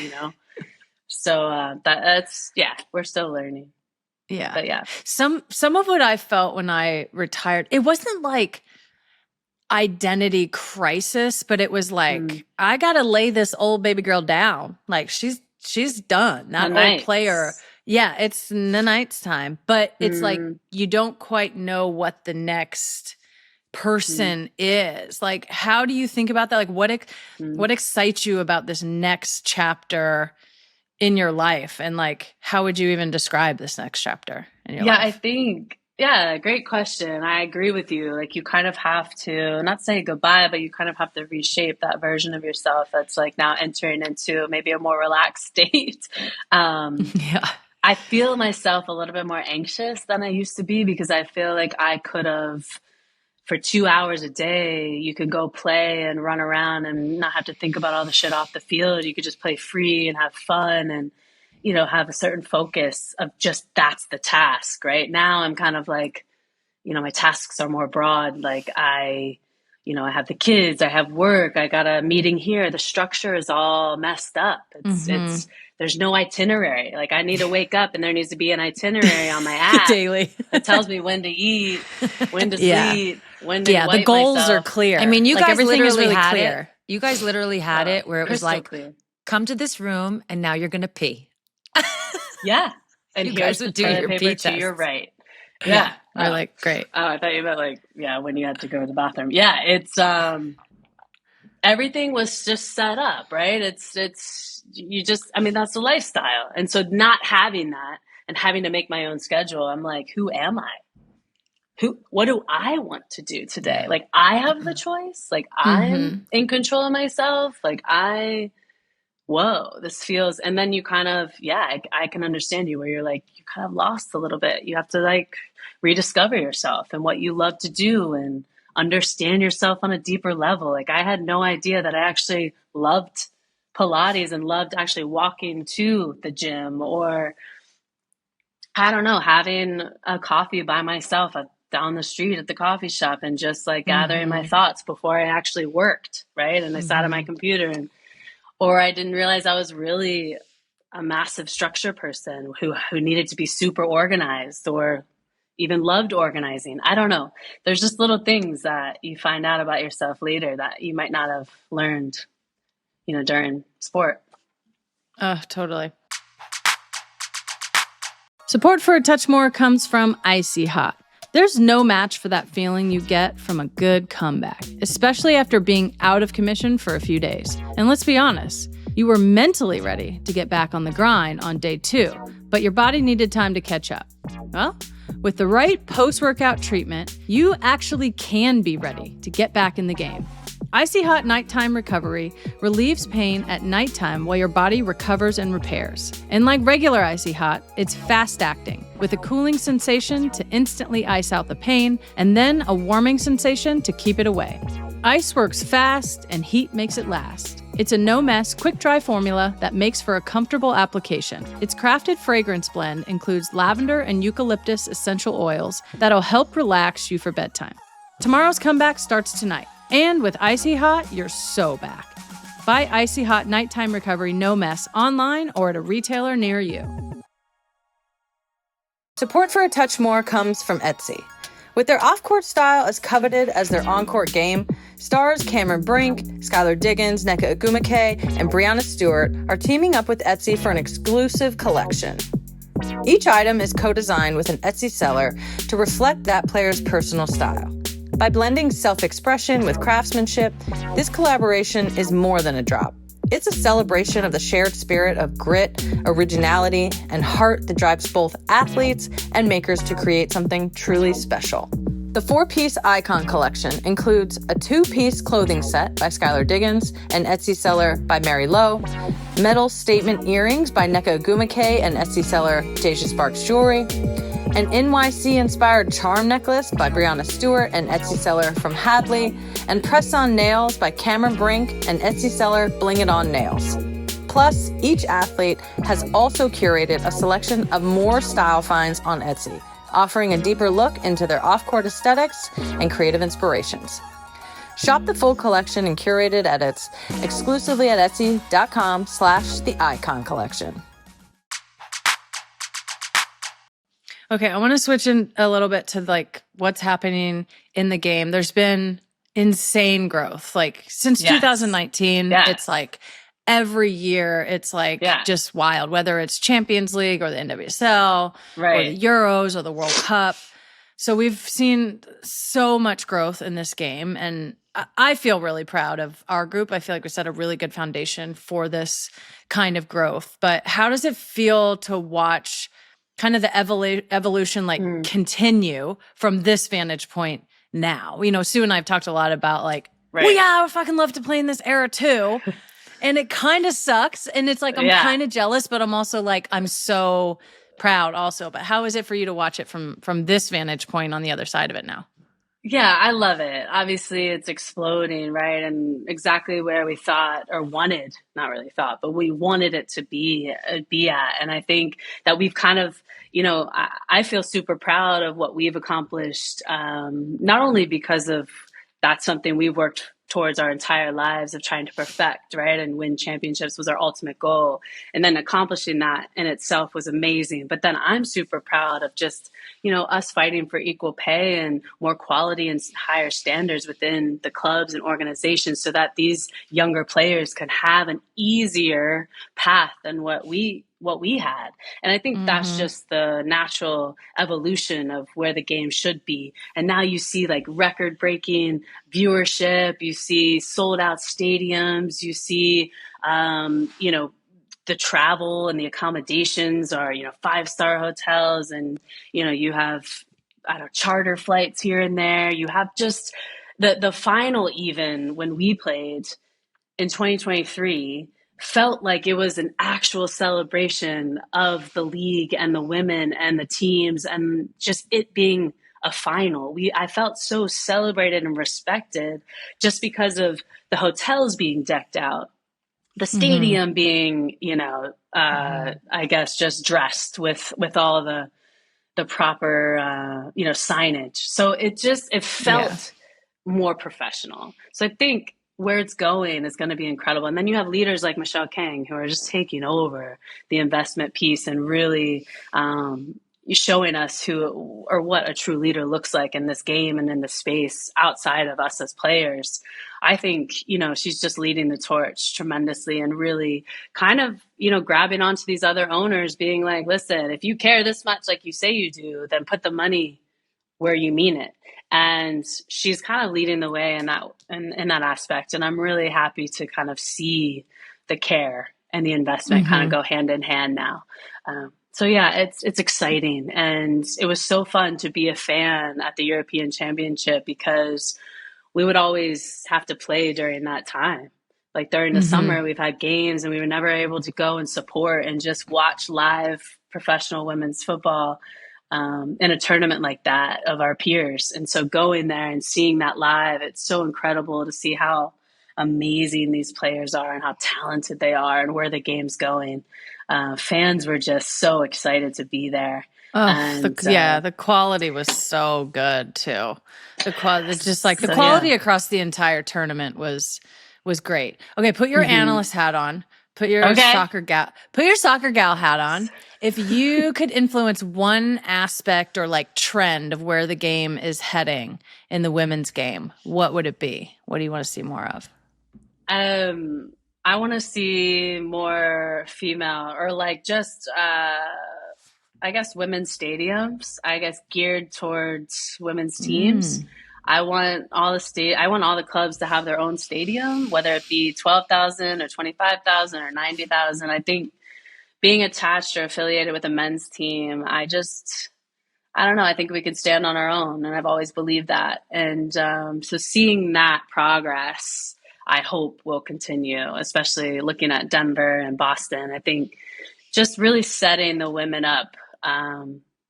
So that's we're still learning. Yeah. But some of what I felt when I retired, it wasn't identity crisis, but it was I got to lay this old baby girl down. She's done. That old player. Yeah, it's in the night's time, but it's you don't quite know what the next person is. How do you think about that? What excites you about this next chapter in your life? And how would you even describe this next chapter in your life? I think, great question. I agree with you. You kind of have to not say goodbye, but you kind of have to reshape that version of yourself that's now entering into maybe a more relaxed state. I feel myself a little bit more anxious than I used to be because I feel I could have, for 2 hours a day, you could go play and run around and not have to think about all the shit off the field. You could just play free and have fun and, have a certain focus of just that's the task. Right now I'm kind of my tasks are more broad. I have the kids, I have work, I got a meeting here. The structure is all messed up. It's there's no itinerary. I need to wake up and there needs to be an itinerary on my app daily. It tells me when to eat, when to sleep, when to wipe the goals myself. are clear. I mean, you guys everything is literally really had clear. it. You guys literally had it where it was clear. come to this room and now you're going to pee. Yeah. And you here's guys would the do toilet your paper pee to your tests. right. Yeah. We're great. Oh, I thought you meant when you had to go to the bathroom. Yeah. It's, everything was just set up, right? It's that's the lifestyle. And so not having that and having to make my own schedule, I'm who am I? What do I want to do today? I have the choice. I'm in control of myself. Whoa, this feels, and then you kind of, I can understand you where you're you kind of lost a little bit. You have to rediscover yourself and what you love to do and understand yourself on a deeper level. I had no idea that I actually loved Pilates and loved actually walking to the gym or, I don't know, having a coffee by myself down the street at the coffee shop and just gathering my thoughts before I actually worked, right? And I sat at my computer or I didn't realize I was really a massive structure person who needed to be super organized or, even loved organizing. I don't know. There's just little things that you find out about yourself later that you might not have learned, during sport. Totally. Support for A Touch More comes from Icy Hot. There's no match for that feeling you get from a good comeback, especially after being out of commission for a few days. And let's be honest, you were mentally ready to get back on the grind on day 2, but your body needed time to catch up. Well, with the right post-workout treatment, you actually can be ready to get back in the game. Icy Hot Nighttime Recovery relieves pain at nighttime while your body recovers and repairs. And like regular Icy Hot, it's fast-acting, with a cooling sensation to instantly ice out the pain, and then a warming sensation to keep it away. Ice works fast, and heat makes it last. It's a no-mess, quick-dry formula that makes for a comfortable application. Its crafted fragrance blend includes lavender and eucalyptus essential oils that'll help relax you for bedtime. Tomorrow's comeback starts tonight. And with Icy Hot, you're so back. Buy Icy Hot Nighttime Recovery No Mess online or at a retailer near you. Support for A Touch More comes from Etsy. With their off-court style as coveted as their on-court game, stars Cameron Brink, Skylar Diggins, Nneka Ogwumike, and Breanna Stewart are teaming up with Etsy for an exclusive collection. Each item is co-designed with an Etsy seller to reflect that player's personal style. By blending self-expression with craftsmanship, this collaboration is more than a drop. It's a celebration of the shared spirit of grit, originality, and heart that drives both athletes and makers to create something truly special. The 4-piece Icon collection includes a 2-piece clothing set by Skylar Diggins, an Etsy seller by Mary Lowe, metal statement earrings by Nneka Ogwumike and Etsy seller Deja Sparks Jewelry, an NYC-inspired charm necklace by Breanna Stewart and Etsy seller from Hadley, and press-on nails by Cameron Brink and Etsy seller Bling It On Nails. Plus, each athlete has also curated a selection of more style finds on Etsy, offering a deeper look into their off-court aesthetics and creative inspirations. Shop the full collection and curated edits exclusively at etsy.com/the-icon collection. Okay, I want to switch in a little bit to like what's happening in the game. There's been insane growth. Like since 2019, it's like every year it's like just wild, whether it's Champions League or the NWSL or the Euros or the World Cup. So we've seen so much growth in this game, and I feel really proud of our group. I feel like we set a really good foundation for this kind of growth. But how does it feel to watch kind of the evolution continue from this vantage point now? Sue and I have talked a lot about like, well, I would fucking love to play in this era too. And it kind of sucks. And it's like, I'm kind of jealous, but I'm also like, I'm so proud also. But how is it for you to watch it from this vantage point on the other side of it now? Yeah, I love it. Obviously, it's exploding, right? And exactly where we thought or wanted, not really thought, but we wanted it to be at. And I think that we've kind of, I feel super proud of what we've accomplished, not only because of that's something we've worked towards our entire lives of trying to perfect, right? And win championships was our ultimate goal. And then accomplishing that in itself was amazing. But then I'm super proud of just, us fighting for equal pay and more quality and higher standards within the clubs and organizations so that these younger players can have an easier path than what we had. And I think that's just the natural evolution of where the game should be. And now you see like record breaking viewership, you see sold out stadiums, you see, the travel and the accommodations are, 5-star hotels, and, you have, charter flights here and there. You have just the final, even when we played in 2023, felt like it was an actual celebration of the league and the women and the teams and just it being a final. I felt so celebrated and respected just because of the hotels being decked out, the stadium being, I guess just dressed with all the proper, signage. So it felt more professional. So I think where it's going is going to be incredible. And then you have leaders like Michelle Kang who are just taking over the investment piece and really showing us who or what a true leader looks like in this game and in the space outside of us as players. I think, she's just leading the torch tremendously and really kind of, grabbing onto these other owners, being like, listen, if you care this much like you say you do, then put the money where you mean it. And she's kind of leading the way in that aspect. And I'm really happy to kind of see the care and the investment kind of go hand in hand now. So yeah, it's exciting. And it was so fun to be a fan at the European Championship because we would always have to play during that time. Like during the summer, we've had games and we were never able to go and support and just watch live professional women's football in a tournament like that of our peers. And so going there and seeing that live, it's so incredible to see how amazing these players are and how talented they are and where the game's going. Fans were just so excited to be there. The quality was so good too. The quality across the entire tournament was great. Okay, put your analyst hat on. Put your soccer gal hat on. If you could influence one aspect or like trend of where the game is heading in the women's game, what would it be? What do you want to see more of? I want to see more female or like just I guess women's stadiums, I guess geared towards women's teams. I want all the clubs to have their own stadium, whether it be 12,000 or 25,000 or 90,000. I think being attached or affiliated with a men's team, I don't know. I think we could stand on our own, and I've always believed that. And so seeing that progress, I hope will continue, especially looking at Denver and Boston. I think just really setting the women up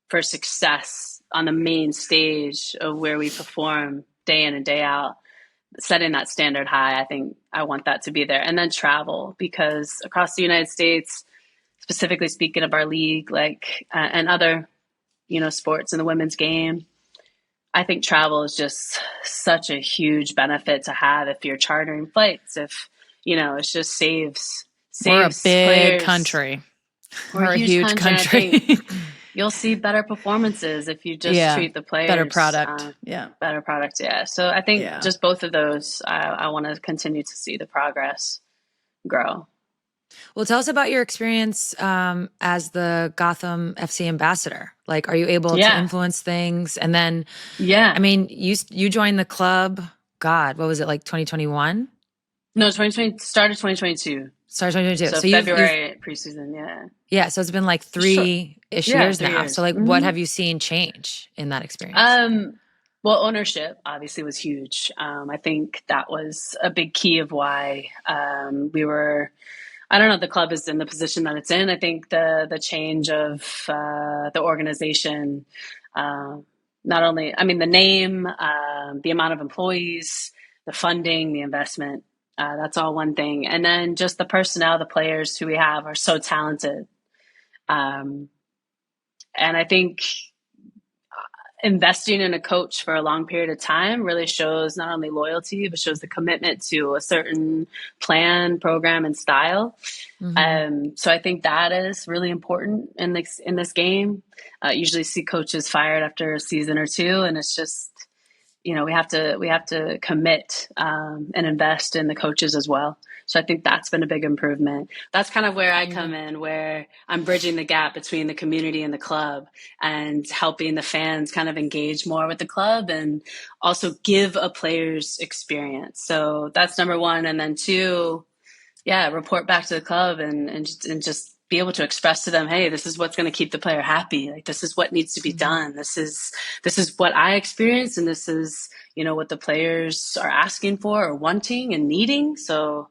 for success on the main stage of where we perform day in and day out, setting that standard high. I think I want that to be there. And then travel, because across the United States, specifically speaking of our league, and other, sports in the women's game, I think travel is just such a huge benefit to have if you're chartering flights, if, it just saves We're a big players. country. We're a huge country. You'll see better performances if you just treat the players. Better product. Better product. Yeah. So I think just both of those, I want to continue to see the progress grow. Well, tell us about your experience as the Gotham FC ambassador. Like, are you able to influence things? And then, I mean, you joined the club, God, what was it, like 2021? No, 2020, started 2022. Started 2022. So February preseason, Yeah, so it's been like three-ish years now. So like, what have you seen change in that experience? Well, ownership obviously was huge. I think that was a big key of why we were, I don't know, the club is in the position that it's in. I think the change of the organization, not only, I mean, the name, the amount of employees, the funding, the investment, that's all one thing. And then just the personnel, the players who we have are so talented. And I think investing in a coach for a long period of time really shows not only loyalty, but shows the commitment to a certain plan, program, and style. So I think that is really important in this game. Usually see coaches fired after a season or two, and it's just, we have to commit and invest in the coaches as well. So I think that's been a big improvement. That's kind of where I come in, where I'm bridging the gap between the community and the club and helping the fans kind of engage more with the club and also give a player's experience. So that's number one. And then two, report back to the club and just be able to express to them, hey, this is what's going to keep the player happy. Like, this is what needs to be done. This is what I experienced. And this is, what the players are asking for or wanting and needing. So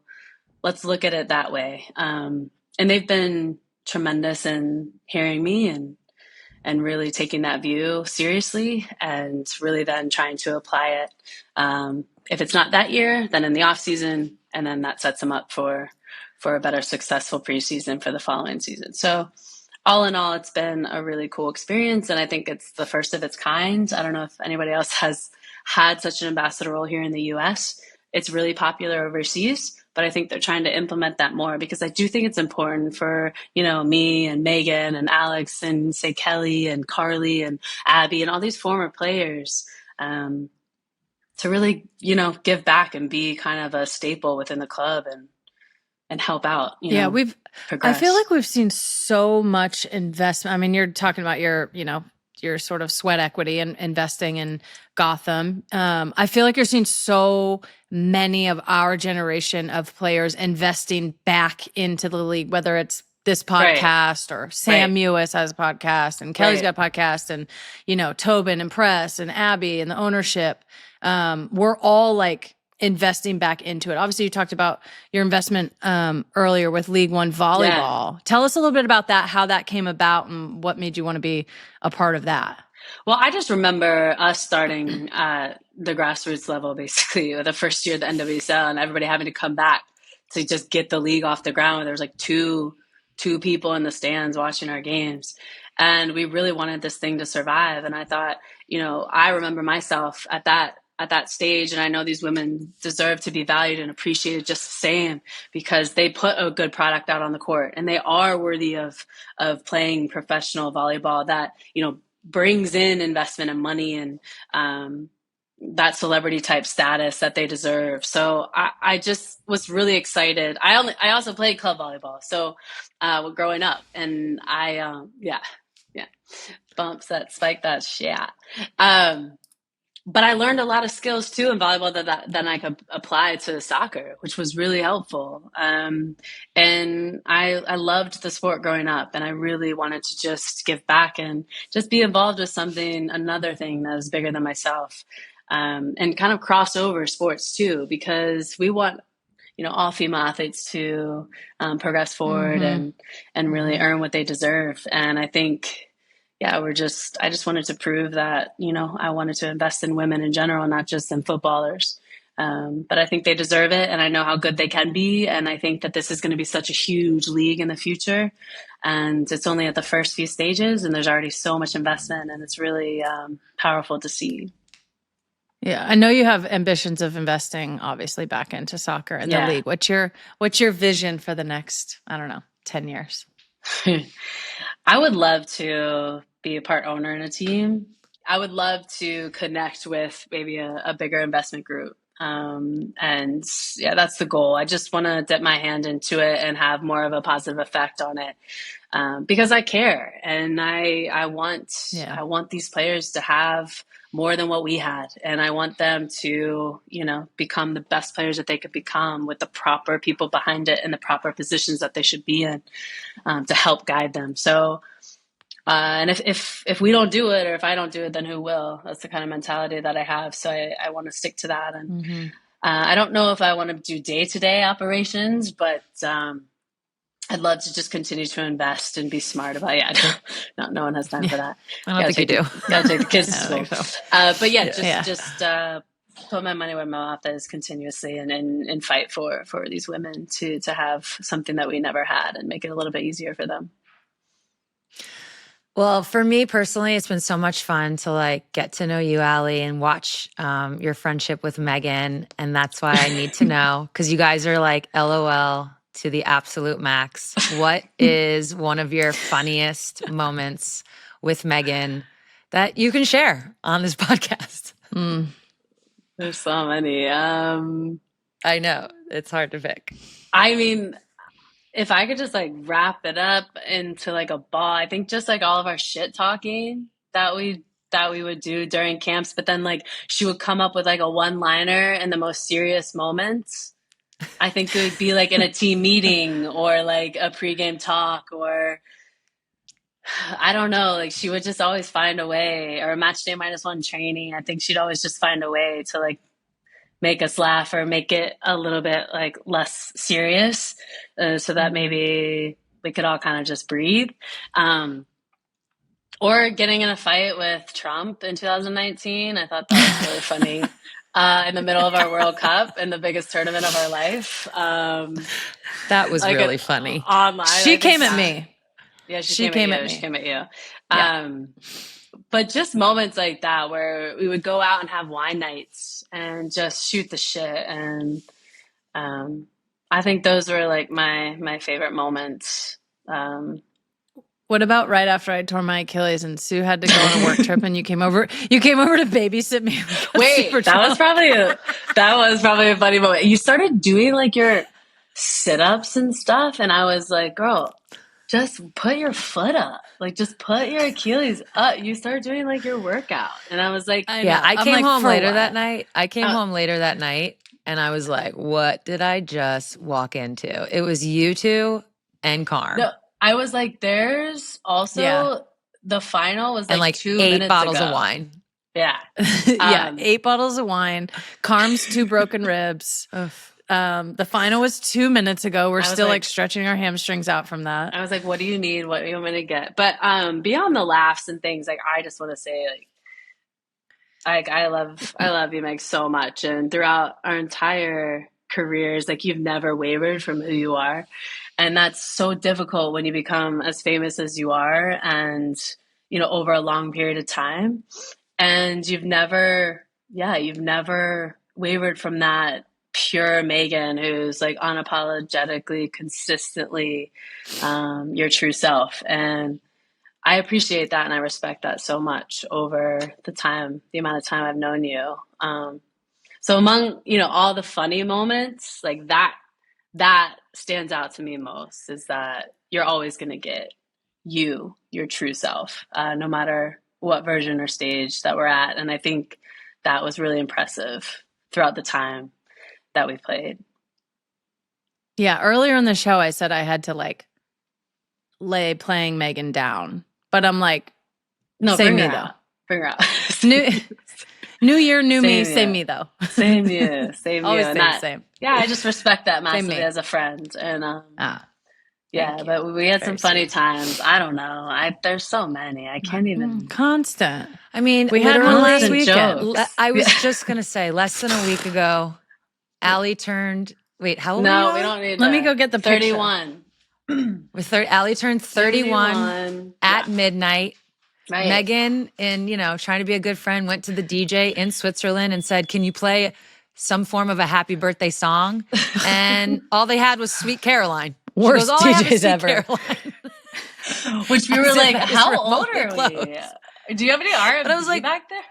let's look at it that way. And they've been tremendous in hearing me and really taking that view seriously and really then trying to apply it. If it's not that year, then in the off season, and then that sets them up for a better successful preseason for the following season. So all in all, it's been a really cool experience. And I think it's the first of its kind. I don't know if anybody else has had such an ambassador role here in the US. it's really popular overseas, but I think they're trying to implement that more, because I do think it's important for, me and Megan and Alex and say Kelly and Carly and Abby and all these former players, to really, give back and be kind of a staple within the club and help out, progress. I feel like we've seen so much investment. I mean, you're talking about your sort of sweat equity and investing in Gotham. I feel like you're seeing so many of our generation of players investing back into the league, whether it's this podcast or Sam Mewis has a podcast and Kelly's got a podcast and, Tobin and Press and Abby and the ownership. We're all like investing back into it. Obviously, you talked about your investment earlier with League One volleyball. Yeah. Tell us a little bit about that, how that came about and what made you want to be a part of that. Well, I just remember us starting at the grassroots level, basically, the first year of the NWSL, and everybody having to come back to just get the league off the ground. There was like two people in the stands watching our games. And we really wanted this thing to survive. And I thought, I remember myself at that stage, and I know these women deserve to be valued and appreciated just the same, because they put a good product out on the court and they are worthy of playing professional volleyball that, brings in investment and money and that celebrity type status that they deserve. So I just was really excited. I also played club volleyball, so growing up, and I bumps that spike that shit. But I learned a lot of skills too in volleyball that then I could apply to soccer, which was really helpful. And I loved the sport growing up, and I really wanted to just give back and just be involved with another thing that was bigger than myself, and kind of cross over sports too, because we want, all female athletes to progress forward and really earn what they deserve. And I think, I just wanted to prove that, I wanted to invest in women in general, not just in footballers. But I think they deserve it, and I know how good they can be. And I think that this is going to be such a huge league in the future. And it's only at the first few stages, and there's already so much investment, and it's really powerful to see. Yeah, I know you have ambitions of investing, obviously, back into soccer and the league. What's your vision for the next, 10 years? I would love to be a part owner in a team. I would love to connect with maybe a bigger investment group. And that's the goal. I just want to dip my hand into it and have more of a positive effect on it. Because I care, and I want these players to have more than what we had. And I want them to, become the best players that they could become with the proper people behind it and the proper positions that they should be in, to help guide them. So, and if we don't do it, or if I don't do it, then who will? That's the kind of mentality that I have. So I want to stick to that. And I don't know if I want to do day-to-day operations, but I'd love to just continue to invest and be smart about it. No one has time for that. I don't think you do. Gotta take the kids to school. But just put my money where my mouth is continuously, and fight for these women to have something that we never had, and make it a little bit easier for them. Well, for me personally, it's been so much fun to get to know you, Allie, and watch your friendship with Megan. And that's why I need to know, because you guys are LOL to the absolute max. What is one of your funniest moments with Megan that you can share on this podcast? There's so many. I know it's hard to pick. I mean, if I could just wrap it up into a ball, I think just all of our shit talking that we would do during camps, but then she would come up with a one-liner in the most serious moments. I think it would be in a team meeting, or a pregame talk, or I don't know, she would just always find a way, or a match day -1 training. I think she'd always just find a way to make us laugh, or make it a little bit less serious, so that maybe we could all kind of just breathe. Or getting in a fight with Trump in 2019. I thought that was really funny. In the middle of our World Cup, in the biggest tournament of our life. That was really funny. Online. She came at me. Yeah, she came at you. She came at you. Yeah. But just moments like that where we would go out and have wine nights and just shoot the shit. And I think those were like my favorite moments. What about right after I tore my Achilles and Sue had to go on a work trip and you came over to babysit me? Wait, that was probably a funny moment. You started doing like your sit-ups and stuff, and I was like, girl, just put your foot up. Like, just put your Achilles up. You started doing like your workout. And I was like, I came home later that night. I came home later that night and I was like, what did I just walk into? It was you two and Carm. No, I was like, there's also the final was like 2 minutes 8 bottles ago. of wine. Yeah. 8 bottles of wine. Carm's 2 broken ribs. The final was 2 minutes ago. We're still like stretching our hamstrings out from that. I was like, what do you need? What do you want me to get? But beyond the laughs and things, like I just want to say like I love you, Meg, so much. And throughout our entire careers, like you've never wavered from who you are. And that's so difficult when you become as famous as you are and, over a long period of time. And you've never wavered from that pure Megan who's like unapologetically, consistently your true self. And I appreciate that and I respect that so much over the amount of time I've known you. So among, all the funny moments, like that stands out to me most is that you're always going to get your true self, no matter what version or stage that we're at. And I think that was really impressive throughout the time that we played. Yeah. Earlier in the show, I said I had to like lay playing Megan down, but I'm like, no, same me though. Bring her out. New year, new me, same me though. Same you, same always you. Same. Yeah, I just respect that massively as a friend. And but we had some funny times. I don't know. There's so many. I can't even. Constant. I mean, we had one last weekend. I was just going to say, less than a week ago, Allie turned, wait, how old are you? No, we don't need Let me go get the 31. Allie turned 31 at midnight. Right. Megan, in trying to be a good friend, went to the DJ in Switzerland and said, "Can you play some form of a happy birthday song?" And all they had was Sweet Caroline. Worst DJs ever. Which we were like, "How old are we? Do you have any R&B I was like, back there?"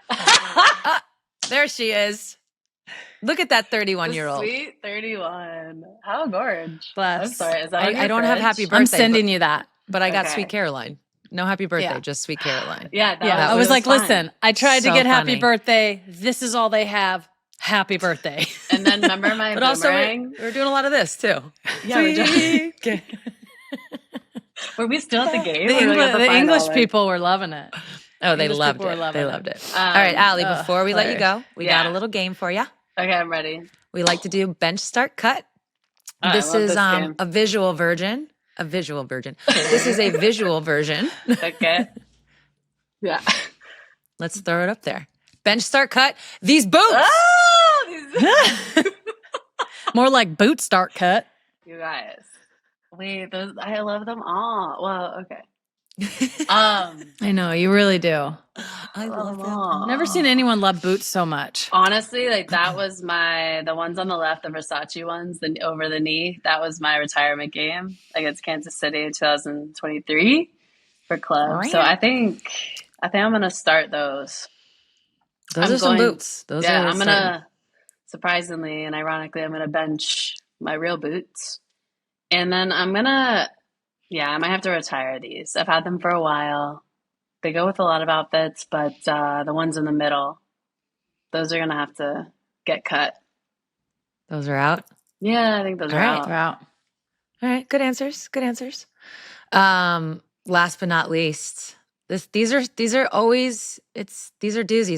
There she is. Look at that 31-year-old. Sweet 31. How gorgeous. Bless. I'm sorry. Is that I don't have happy birthday. I'm sending you that. But I got Sweet Caroline. No happy birthday, just Sweet Caroline. Yeah, I was like, listen, I tried to get happy funny. birthday. This is all they have. Happy birthday. And then remember my But also, boomerang? we're doing a lot of this too. Yeah, we're doing. Were we still at the game? The English people were loving it. Oh, they loved it. They loved it. All right, Allie, before we let you go, we got a little game for you. Okay, I'm ready. We like to do bench, start, cut. This is a visual version. This is a visual version. Okay. Yeah. Let's throw it up there. Bench, start, cut. These boots. Oh, More like boot, start, cut. You guys. Wait, I love them all. Well, okay. I know, you really do. I love them all. I've never seen anyone love boots so much. Honestly, like that was the ones on the left, the Versace ones, over the knee. That was my retirement game against Kansas City in 2023 for club. Right. So I think I'm gonna start those. Those are some boots. I'm gonna surprisingly and ironically, I'm gonna bench my real boots, and then I might have to retire these. I've had them for a while. They go with a lot of outfits, but the ones in the middle, those are going to have to get cut. Those are out? Yeah, I think those are out. They're out. All right, good answers. Last but not least, these are doozies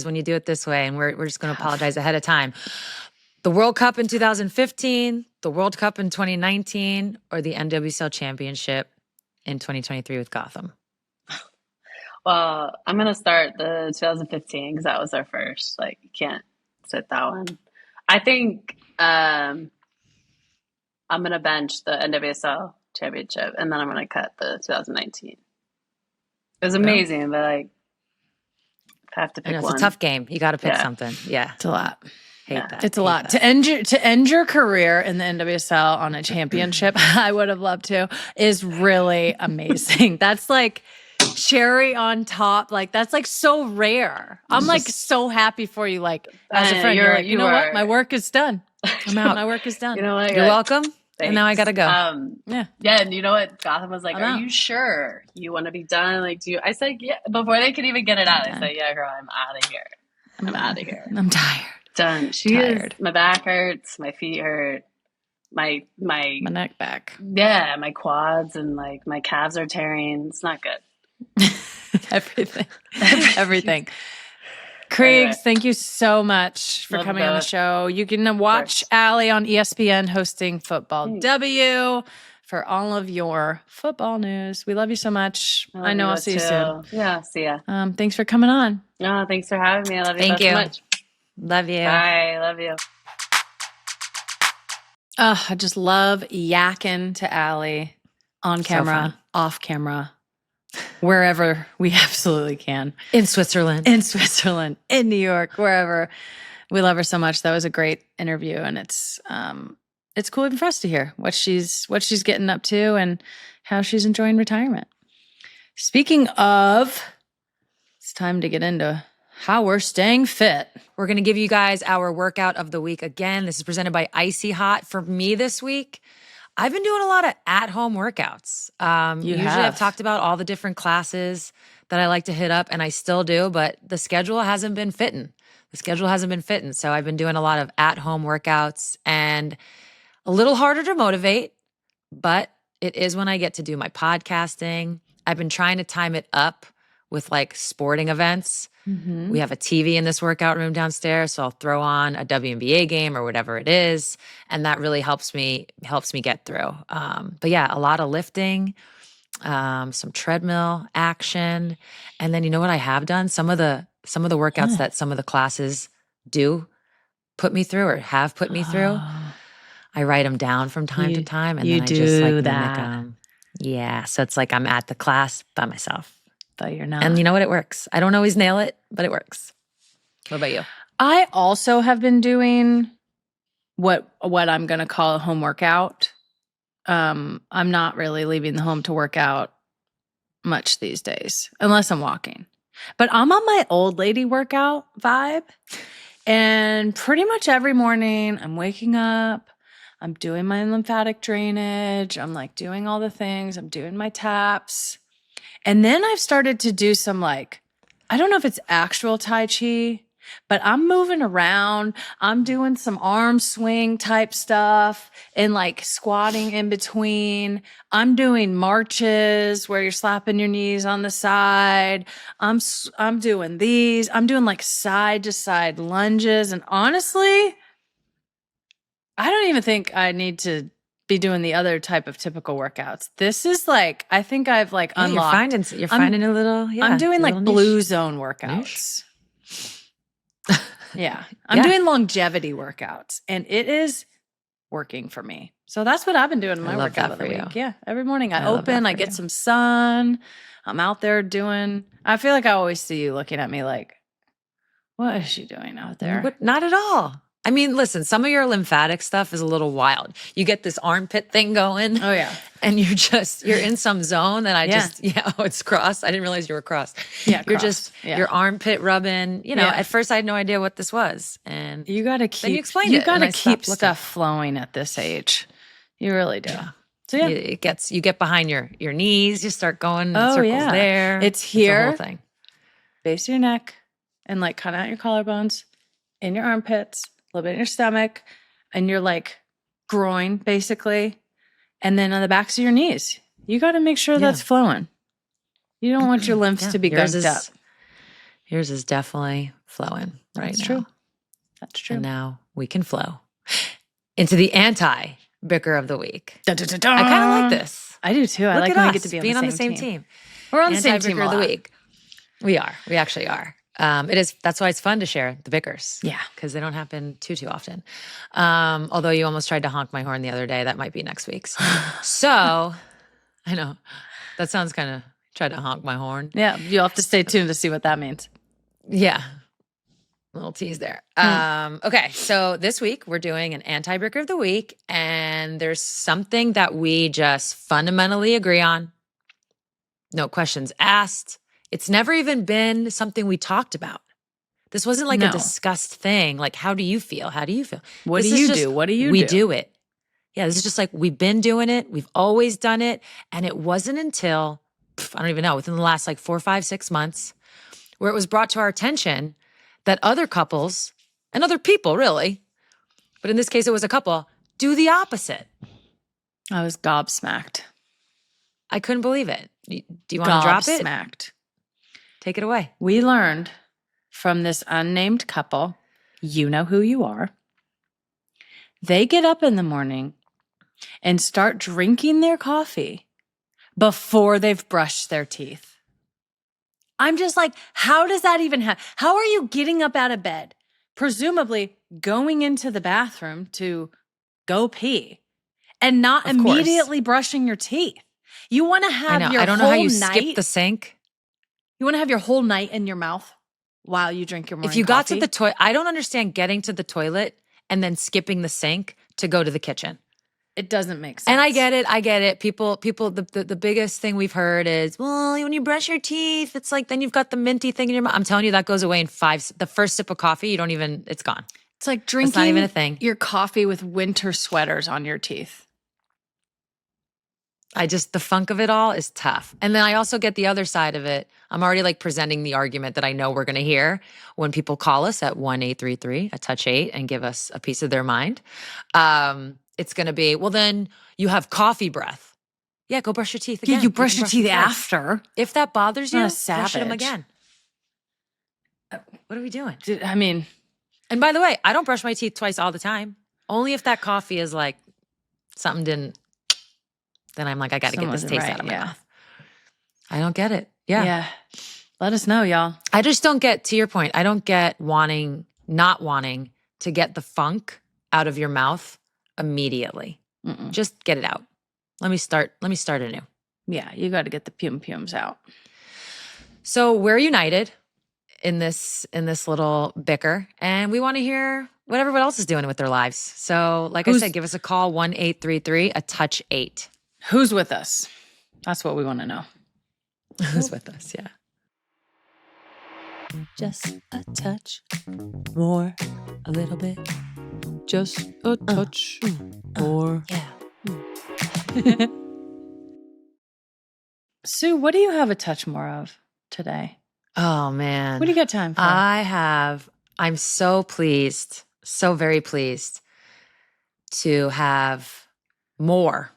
when you do it this way, and we're just going to apologize ahead of time. The World Cup in 2015, the World Cup in 2019, or the NWSL Championship in 2023 with Gotham? Well, I'm going to start the 2015 because that was our first. Like, you can't sit that one. I think I'm going to bench the NWSL Championship, and then I'm going to cut the 2019. It was amazing, but like, I have to pick it's one. a tough game. You got to pick something. Yeah. It's a lot. Hate that. It's a lot. To end your career in the NWSL on a championship, I would have loved to, is really amazing. That's like cherry on top. Like, that's like so rare. I'm like so happy for you. Like, as a friend, you're like, you know what? My work is done. I'm out. My work is done. You know what? You're welcome. Thanks. And now I got to go. Yeah. And you know what? Gotham was like, are you sure you want to be done? Like, I said, yeah. Before they could even get it out, I said, yeah, girl, I'm out of here. I'm out of here. I'm tired. Done. My back hurts. My feet hurt. My neck back. Yeah. My quads and like my calves are tearing. It's not good. Everything. Krieg, thank you so much for coming on the show. You can watch Allie on ESPN hosting Football W for all of your football news. We love you so much. I know I'll see you soon. Yeah, see ya. Thanks for coming on. Oh, thanks for having me. I love you so much. Love you. Bye. Love you. I just love yakking to Allie on camera, off camera. Wherever we absolutely can. In Switzerland, in New York, wherever. We love her so much. That was a great interview, and it's cool even for us to hear what she's getting up to and how she's enjoying retirement. Speaking of, it's time to get into how we're staying fit. We're going to give you guys our workout of the week again. This is presented by Icy Hot. For me this week, I've been doing a lot of at-home workouts. Usually I've talked about all the different classes that I like to hit up, and I still do, but the schedule hasn't been fitting. So I've been doing a lot of at-home workouts and a little harder to motivate, but it is when I get to do my podcasting. I've been trying to time it up with like sporting events. Mm-hmm. We have a TV in this workout room downstairs, so I'll throw on a WNBA game or whatever it is, and that really helps me get through. But yeah, a lot of lifting, some treadmill action, and then you know what I have done? Some of the workouts that some of the classes do put me through or have put me through. I write them down from time to time, and then I just like mimic them. Yeah, so it's like I'm at the class by myself. But you're not. And you know what? It works. I don't always nail it, but it works. What about you? I also have been doing what I'm going to call a home workout. I'm not really leaving the home to work out much these days, unless I'm walking. But I'm on my old lady workout vibe. And pretty much every morning I'm waking up, I'm doing my lymphatic drainage, I'm like doing all the things, I'm doing my taps. And then I've started to do some like, I don't know if it's actual Tai Chi, but I'm moving around. I'm doing some arm swing type stuff and like squatting in between. I'm doing marches where you're slapping your knees on the side. I'm doing these. I'm doing like side to side lunges. And honestly, I don't even think I need to be doing the other type of typical workouts. This is like, I think I've like unlocked. You're finding a little, I'm doing like blue zone workouts. Yeah. I'm doing longevity workouts and it is working for me. So that's what I've been doing in my workout of the week. Yeah. Every morning I open, I get some sun. I'm out there doing, I feel like I always see you looking at me like, what is she doing out there? But not at all. I mean, listen, some of your lymphatic stuff is a little wild. You get this armpit thing going. Oh, yeah. And you're in some zone that it's crossed. I didn't realize you were crossed. Yeah, you're just, your armpit rubbing. You know, at first I had no idea what this was. And you got to keep, then you explained it. You got to keep stuff flowing at this age. You really do. Yeah. So you get behind your knees, you start going in circles there. It's here. It's the whole thing. Base of your neck and like cut out your collarbones, in your armpits, a little bit in your stomach, and your like groin, basically. And then on the backs of your knees. You got to make sure that's flowing. You don't want your lymphs to be gunked up. Yours is definitely flowing right now. That's true. And now we can flow into the anti-Bicker of the week. I kind of like this. I do too. I like when we get to be on the same team. We're on the same team of the week. We are. We actually are. That's why it's fun to share the bickers. Yeah. Because they don't happen too often. Although you almost tried to honk my horn the other day. That might be next week's. So, I know. That sounds kind of, tried to honk my horn. Yeah. You'll have to stay tuned to see what that means. Yeah. Little tease there. Okay, so this week we're doing an anti-Bicker of the week, and there's something that we just fundamentally agree on. No questions asked. It's never even been something we talked about. This wasn't like a discussed thing. Like, how do you feel? How do you feel? What do you do? What do you do? We do it. Yeah, this is just like we've been doing it. We've always done it. And it wasn't until, I don't even know, within the last like 4, 5, 6 months where it was brought to our attention that other couples and other people really, but in this case it was a couple, do the opposite. I was gobsmacked. I couldn't believe it. Do you want to drop it? Gobsmacked. Take it away. We learned from this unnamed couple, you know who you are. They get up in the morning and start drinking their coffee before they've brushed their teeth. I'm just like, how does that even happen? How are you getting up out of bed, presumably going into the bathroom to go pee, and not immediately brushing your teeth? You want to have your I don't know whole how you night, skip the sink. You want to have your whole night in your mouth while you drink your morning coffee? If you got to the toilet, I don't understand getting to the toilet and then skipping the sink to go to the kitchen. It doesn't make sense. And I get it. People, the biggest thing we've heard is, well, when you brush your teeth, it's like, then you've got the minty thing in your mouth. I'm telling you, that goes away in 5, the first sip of coffee, it's gone. It's like drinking it's not even a thing. Your coffee with winter sweaters on your teeth. The funk of it all is tough. And then I also get the other side of it. I'm already like presenting the argument that I know we're going to hear when people call us at 1-833-TOUCH8 and give us a piece of their mind. It's going to be, well, then you have coffee breath. Yeah, go brush your teeth again. Yeah, you brush your teeth after. If that bothers you, brush them savage. again. What are we doing? I mean. And by the way, I don't brush my teeth twice all the time. Only if that coffee is like something didn't, then I'm like, I got to get this taste out of my mouth. I don't get it. Yeah. Let us know, y'all. I just don't get, to your point, I don't get not wanting to get the funk out of your mouth immediately. Just get it out. Let me start anew. Yeah, you got to get the pums out. So we're united in this little bicker, and we want to hear what everyone else is doing with their lives. So like I said, give us a call, 1-833-TOUCH8. Who's with us? That's what we want to know. Who's with us, yeah. Just a touch more, a little bit. Just a touch more. Yeah. Sue, what do you have a touch more of today? Oh, man. What do you got time for? I'm so pleased, so very pleased to have more,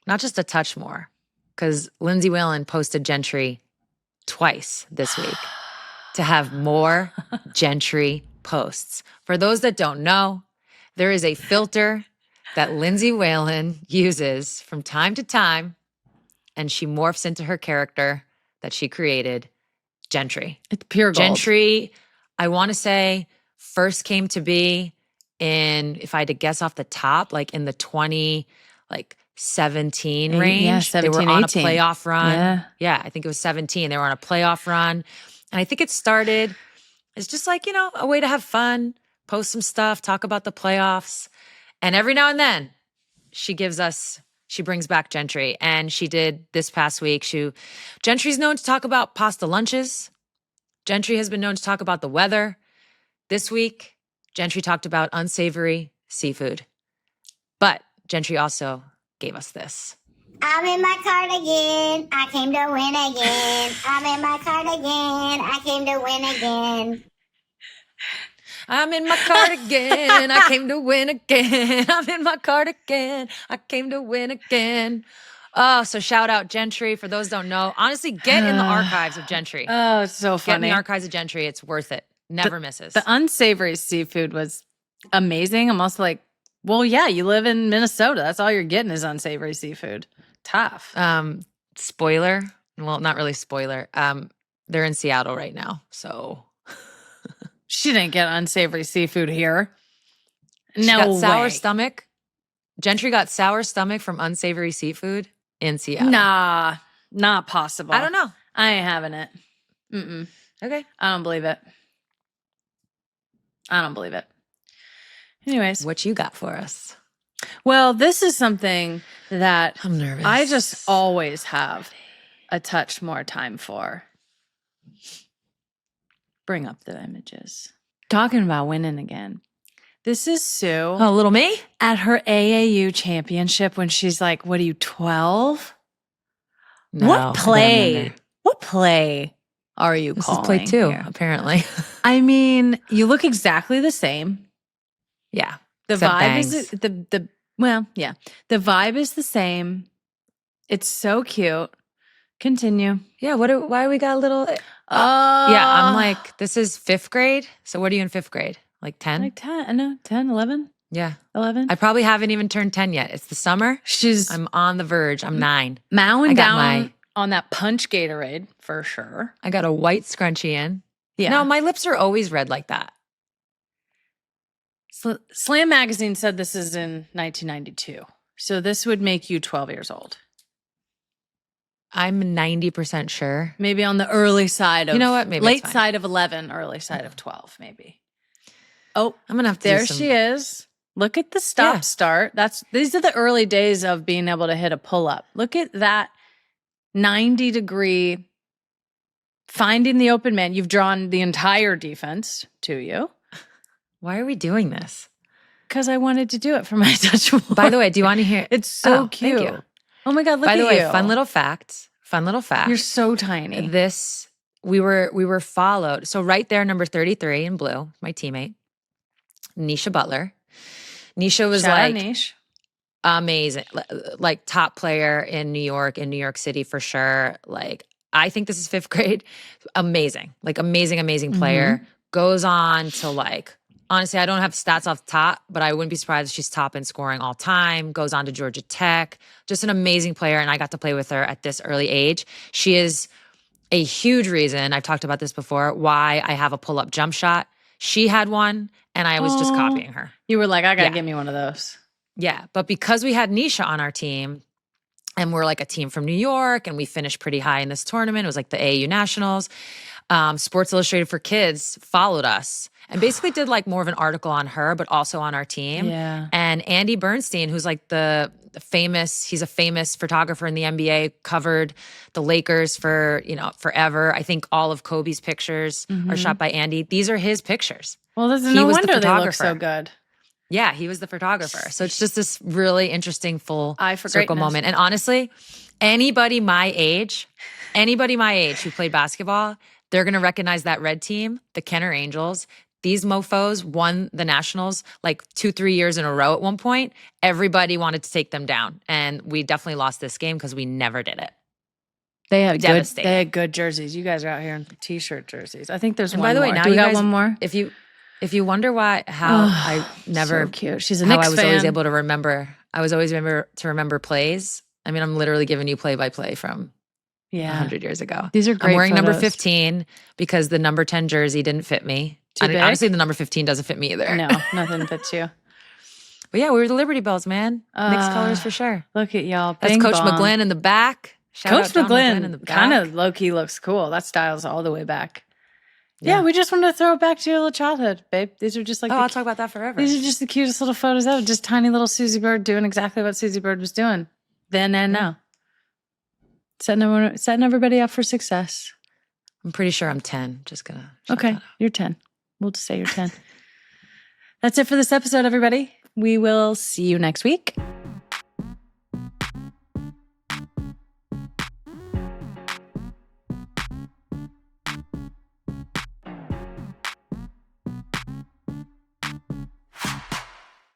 not just a touch more, because Lindsay Whalen posted Gentry twice this week to have more Gentry posts. For those that don't know, there is a filter that Lindsay Whalen uses from time to time, and she morphs into her character that she created, Gentry. It's pure gold. Gentry, I want to say, first came to be in, if I had to guess off the top, like in the 2017 range. Yeah, 17, they were on 18. A playoff run. Yeah. I think it was 17. They were on a playoff run. And I think it started as just like, a way to have fun, post some stuff, talk about the playoffs. And every now and then she brings back Gentry. And she did this past week. Gentry's known to talk about pasta lunches. Gentry has been known to talk about the weather. This week, Gentry talked about unsavory seafood. But Gentry also gave us this. I'm in my cardigan, I came to win again. I'm in my cardigan, I came to win again. I'm in my cardigan, I came to win again. I'm in my cardigan, I came to win again. Oh, so shout out Gentry. For those who don't know, honestly, get in the archives of Gentry. Oh, it's so funny. Get in the archives of Gentry. It's worth it. Never misses. The unsavory seafood was amazing. I'm also like, well, yeah, you live in Minnesota. That's all you're getting is unsavory seafood. Tough. Spoiler. Well, not really spoiler. They're in Seattle right now. So she didn't get unsavory seafood here. She got sour stomach. Gentry got sour stomach from unsavory seafood in Seattle. Nah, not possible. I don't know. I ain't having it. Mm-mm. Okay. I don't believe it. I don't believe it. Anyways. What you got for us? Well, this is something that I'm nervous. I just always have a touch more time for. Bring up the images. Talking about winning again. This is Sue. Oh, little me? At her AAU championship when she's like, what are you, 12? No, What play? What play are you This calling? is play 2, here? apparently. I mean, you look exactly the same. Yeah. The Except vibe bangs. is the vibe is the same. It's so cute. Continue. Yeah, why we got a little yeah, I'm like, this is 5th grade. So what are you in 5th grade? Like 10? like 10, no, 10, 11, Yeah. 11. I probably haven't even turned 10 yet. It's the summer. She's I'm on the verge. I'm 9. mowing I got down on that punch Gatorade for sure. I got a white scrunchie in. Yeah. No, my lips are always red like that. Slam Magazine said this is in 1992. So this would make you 12 years old. I'm 90% sure. Maybe on the early side of, You know what? Maybe late it's fine. side of 11, early side of 12, maybe. Oh, I'm going to have to there do some, she is. Look at the stop start. These are the early days of being able to hit a pull up. Look at that 90-degree finding the open man. You've drawn the entire defense to you. Why are we doing this? Because I wanted to do it for my touch. By the way, do you want to hear? It's so Oh, cute. thank you. Oh my God, look By at the way, you. fun little fact. You're so tiny. This we were followed. So right there, number 33 in blue, my teammate, Nisha Butler. Nisha was Shout out like Niche. amazing, like top player in New York City for sure. Like I think this is 5th grade. Amazing, like amazing player. Goes on to like. Honestly, I don't have stats off the top, but I wouldn't be surprised if she's top in scoring all time, goes on to Georgia Tech, just an amazing player. And I got to play with her at this early age. She is a huge reason, I've talked about this before, why I have a pull-up jump shot. She had one, and I was just copying her. You were like, I got to Yeah. give me one of those. Yeah, but because we had Nisha on our team, and we're like a team from New York, and we finished pretty high in this tournament. It was like the AAU Nationals. Sports Illustrated for Kids followed us and basically did like more of an article on her, but also on our team. Yeah. And Andy Bernstein, who's like he's a famous photographer in the NBA, covered the Lakers for, forever. I think all of Kobe's pictures are shot by Andy. These are his pictures. Well, He no was the wonder they look so photographer. good. Yeah, he was the photographer. So it's just this really interesting full Eye for circle greatness. moment. And honestly, anybody my age who played basketball, they're going to recognize that red team, the Kenner Angels. These mofos won the Nationals like 2-3 years in a row at one point. Everybody wanted to take them down. And we definitely lost this game because we never did it. They had Devastating. good jerseys. You guys are out here in t-shirt jerseys. I think there's And one by the way, more. now Do we you got guys- one more? If you wonder how I never So cute. She's a how Knicks I was fan. always able to remember. I was always able to remember plays. I mean, I'm literally giving you play-by-play from 100 years ago. These are great I'm wearing number photos. 15 because the number 10 jersey didn't fit me. Too big? Honestly, the number 15 doesn't fit me either. No, nothing fits you. But yeah, we were the Liberty Bells, man. Knicks colors for sure. Look at y'all. That's Bing Coach bong. McGlynn in the back. Shout Coach out John McGlynn in the McGlynn back. kind of low-key looks cool. That style's all the way back. Yeah, Yeah. we just wanted to throw it back to your little childhood, babe. These are just like I'll talk about that forever. these are just the cutest little photos of just tiny little Susie Bird doing exactly what Susie Bird was doing then and now. Setting everybody up for success. I'm pretty sure I'm 10. Just gonna. shout Okay, that out. you're 10. We'll just say you're 10. That's it for this episode, everybody. We will see you next week.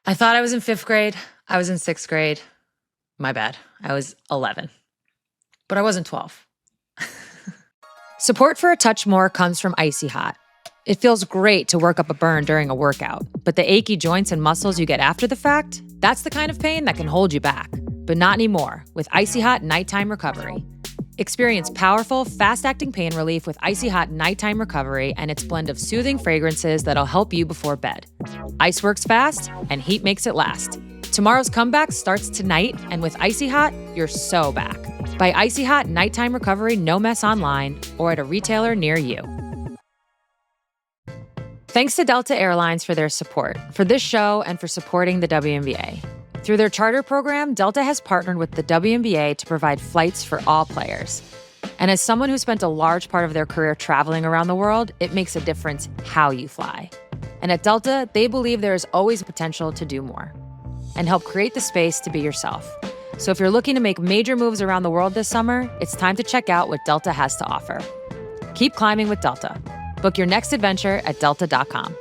I thought I was in 5th grade. I was in 6th grade. My bad. I was 11. But I wasn't 12. Support for A Touch More comes from Icy Hot. It feels great to work up a burn during a workout, but the achy joints and muscles you get after the fact, that's the kind of pain that can hold you back. But not anymore with Icy Hot Nighttime Recovery. Experience powerful, fast-acting pain relief with Icy Hot Nighttime Recovery and its blend of soothing fragrances that'll help you before bed. Ice works fast, and heat makes it last. Tomorrow's comeback starts tonight, and with Icy Hot, you're so back. Buy Icy Hot Nighttime Recovery No Mess online or at a retailer near you. Thanks to Delta Airlines for their support for this show and for supporting the WNBA. Through their charter program, Delta has partnered with the WNBA to provide flights for all players. And as someone who spent a large part of their career traveling around the world, it makes a difference how you fly. And at Delta, they believe there is always potential to do more and help create the space to be yourself. So if you're looking to make major moves around the world this summer, it's time to check out what Delta has to offer. Keep climbing with Delta. Book your next adventure at delta.com.